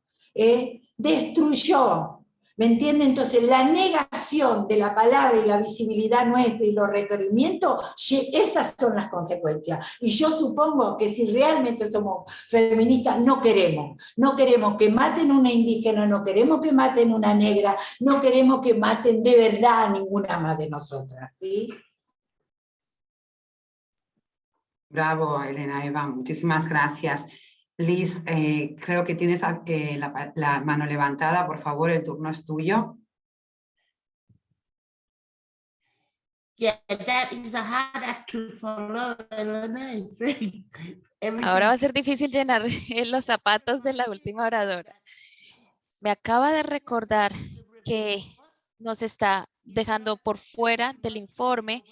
Speaker 6: destruyó. ¿Me entiende? Entonces, la negación de la palabra y la visibilidad nuestra y los requerimientos, esas son las consecuencias. Y yo supongo que si realmente somos feministas, no queremos que maten una indígena, no queremos que maten una negra, no queremos que maten de verdad a ninguna más de nosotras, ¿sí?
Speaker 5: Bravo, Elena, Eva, muchísimas gracias. Liz, creo que tienes la mano levantada, por favor, el turno es tuyo.
Speaker 8: Yeah, that is a hard act to follow, Elena. It's very,
Speaker 9: Ahora va a ser difícil llenar los zapatos de la última oradora. Me acaba de recordar que nos está dejando por fuera del informe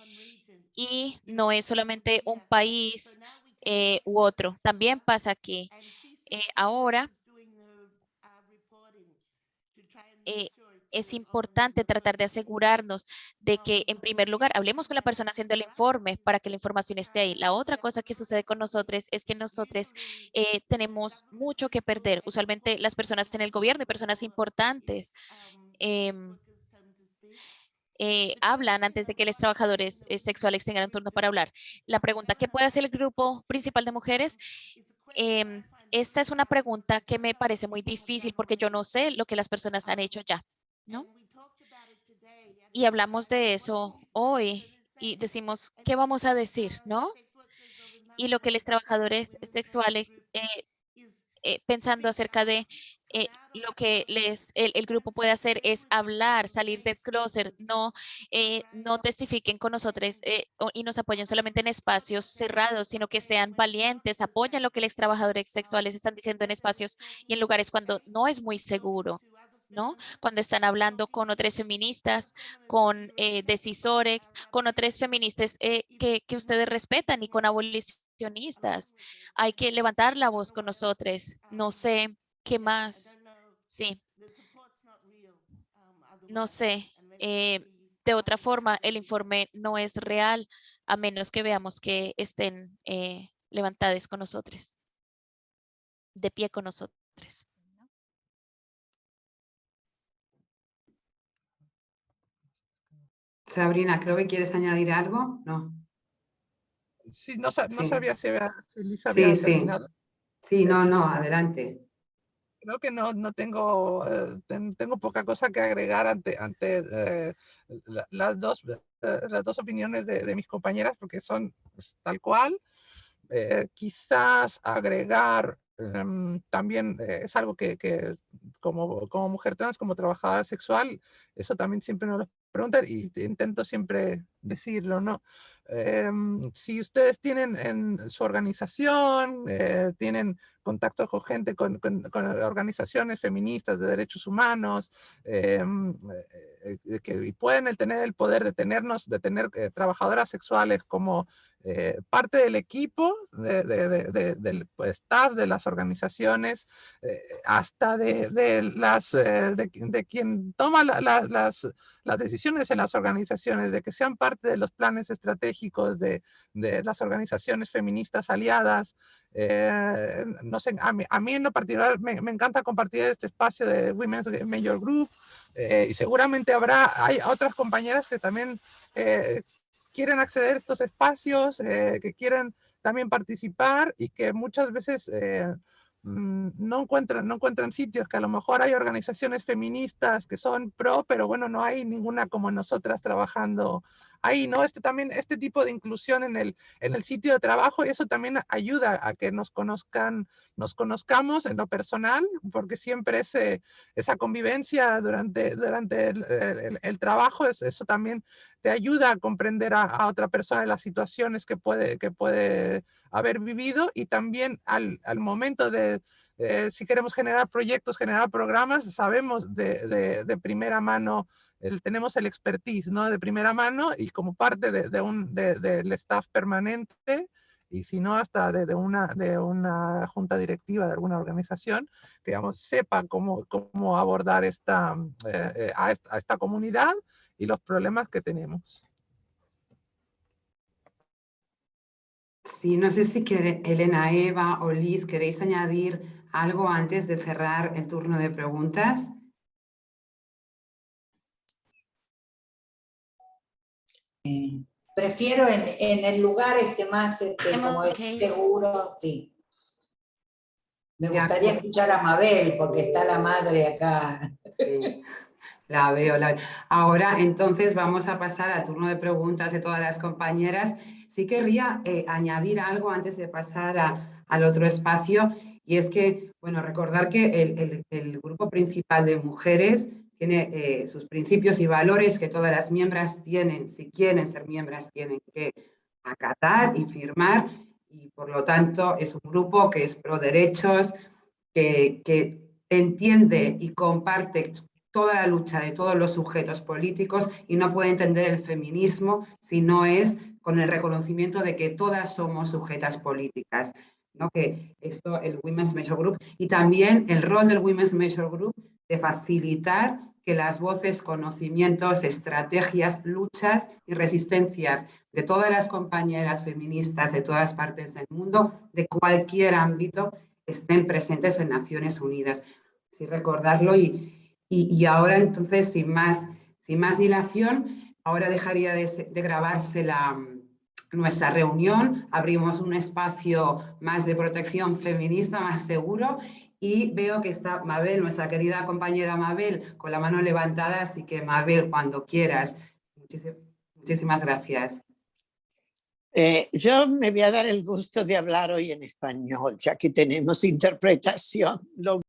Speaker 9: y no es solamente un país u otro. También pasa aquí. Ahora es importante tratar de asegurarnos de que, en primer lugar, hablemos con la persona haciendo el informe para que la información esté ahí. La otra cosa que sucede con nosotros es que nosotros tenemos mucho que perder. Usualmente las personas en el gobierno y personas importantes hablan antes de que los trabajadores sexuales tengan un turno para hablar. La pregunta, ¿qué puede hacer el grupo principal de mujeres? Esta es una pregunta que me parece muy difícil porque yo no sé lo que las personas han hecho ya, ¿no? Y hablamos de eso hoy y decimos, ¿qué vamos a decir, no? Y lo que los trabajadores sexuales pensando acerca de lo que el grupo puede hacer es hablar, salir del closet, no testifiquen con nosotros y nos apoyen solamente en espacios cerrados, sino que sean valientes, apoyen lo que los trabajadores sexuales están diciendo en espacios y en lugares cuando no es muy seguro, ¿no? Cuando están hablando con otras feministas, con decisores, con otras feministas que ustedes respetan y con abolicionistas. Hay que levantar la voz con nosotros. No sé qué más. Sí, no sé. De otra forma, el informe no es real a menos que veamos que estén levantadas con nosotros, de pie con nosotros.
Speaker 5: Sabrina, creo que quieres añadir algo, ¿no?
Speaker 7: Sí, no sabía si Lisa
Speaker 5: Sí,
Speaker 7: había
Speaker 5: sí.
Speaker 7: terminado.
Speaker 5: Sí, no, adelante.
Speaker 7: Creo que no tengo, tengo poca cosa que agregar ante las dos opiniones de mis compañeras, porque son pues, tal cual. Quizás agregar también es algo que como mujer trans, como trabajadora sexual, eso también siempre nos lo preguntan y intento siempre decirlo, ¿no? Si ustedes tienen en su organización, tienen contacto con gente, con organizaciones feministas de derechos humanos, que pueden tener el poder de tener trabajadoras sexuales como parte del equipo, del staff de las organizaciones, hasta de quien toma las decisiones en las organizaciones, de que sean parte de los planes estratégicos de las organizaciones feministas aliadas. No sé, a mí en lo particular me encanta compartir este espacio de Women's Major Group y seguramente hay otras compañeras que también quieren acceder a estos espacios, que quieren también participar y que muchas veces no encuentran sitios, que a lo mejor hay organizaciones feministas que son pro, pero bueno, no hay ninguna como nosotras trabajando ahí, ¿no? Este tipo de inclusión en el sitio de trabajo, eso también ayuda a que nos conozcamos en lo personal, porque siempre esa convivencia durante el trabajo, eso también te ayuda a comprender a otra persona las situaciones que puede haber vivido y también al momento de, si queremos generar proyectos, generar programas, sabemos de primera mano, tenemos el expertise, ¿no? De primera mano y como parte del staff permanente y si no hasta de una junta directiva de alguna organización que digamos, sepa cómo abordar a esta comunidad y los problemas que tenemos.
Speaker 5: Sí, no sé si Elena, Eva o Liz, ¿queréis añadir algo antes de cerrar el turno de preguntas?
Speaker 6: Prefiero en el lugar más como seguro, sí. Me gustaría escuchar a Mabel, porque está la madre acá.
Speaker 5: Sí, la veo. Ahora, entonces, vamos a pasar al turno de preguntas de todas las compañeras. Sí querría añadir algo antes de pasar al otro espacio, y es que, bueno, recordar que el grupo principal de mujeres tiene sus principios y valores que todas las miembros tienen, si quieren ser miembros, tienen que acatar y firmar, y por lo tanto es un grupo que es pro derechos, que entiende y comparte toda la lucha de todos los sujetos políticos y no puede entender el feminismo si no es con el reconocimiento de que todas somos sujetas políticas, ¿no? Que esto, el Women's Measure Group, y también el rol del Women's Measure Group de facilitar que las voces, conocimientos, estrategias, luchas y resistencias de todas las compañeras feministas de todas partes del mundo, de cualquier ámbito, estén presentes en Naciones Unidas. Sí, recordarlo y ahora entonces, sin más dilación, ahora dejaría de grabarse nuestra reunión, abrimos un espacio más de protección feminista, más seguro, y veo que está Mabel, nuestra querida compañera Mabel, con la mano levantada, así que Mabel, cuando quieras. Muchísimas gracias.
Speaker 10: Yo me voy a dar el gusto de hablar hoy en español, ya que tenemos interpretación.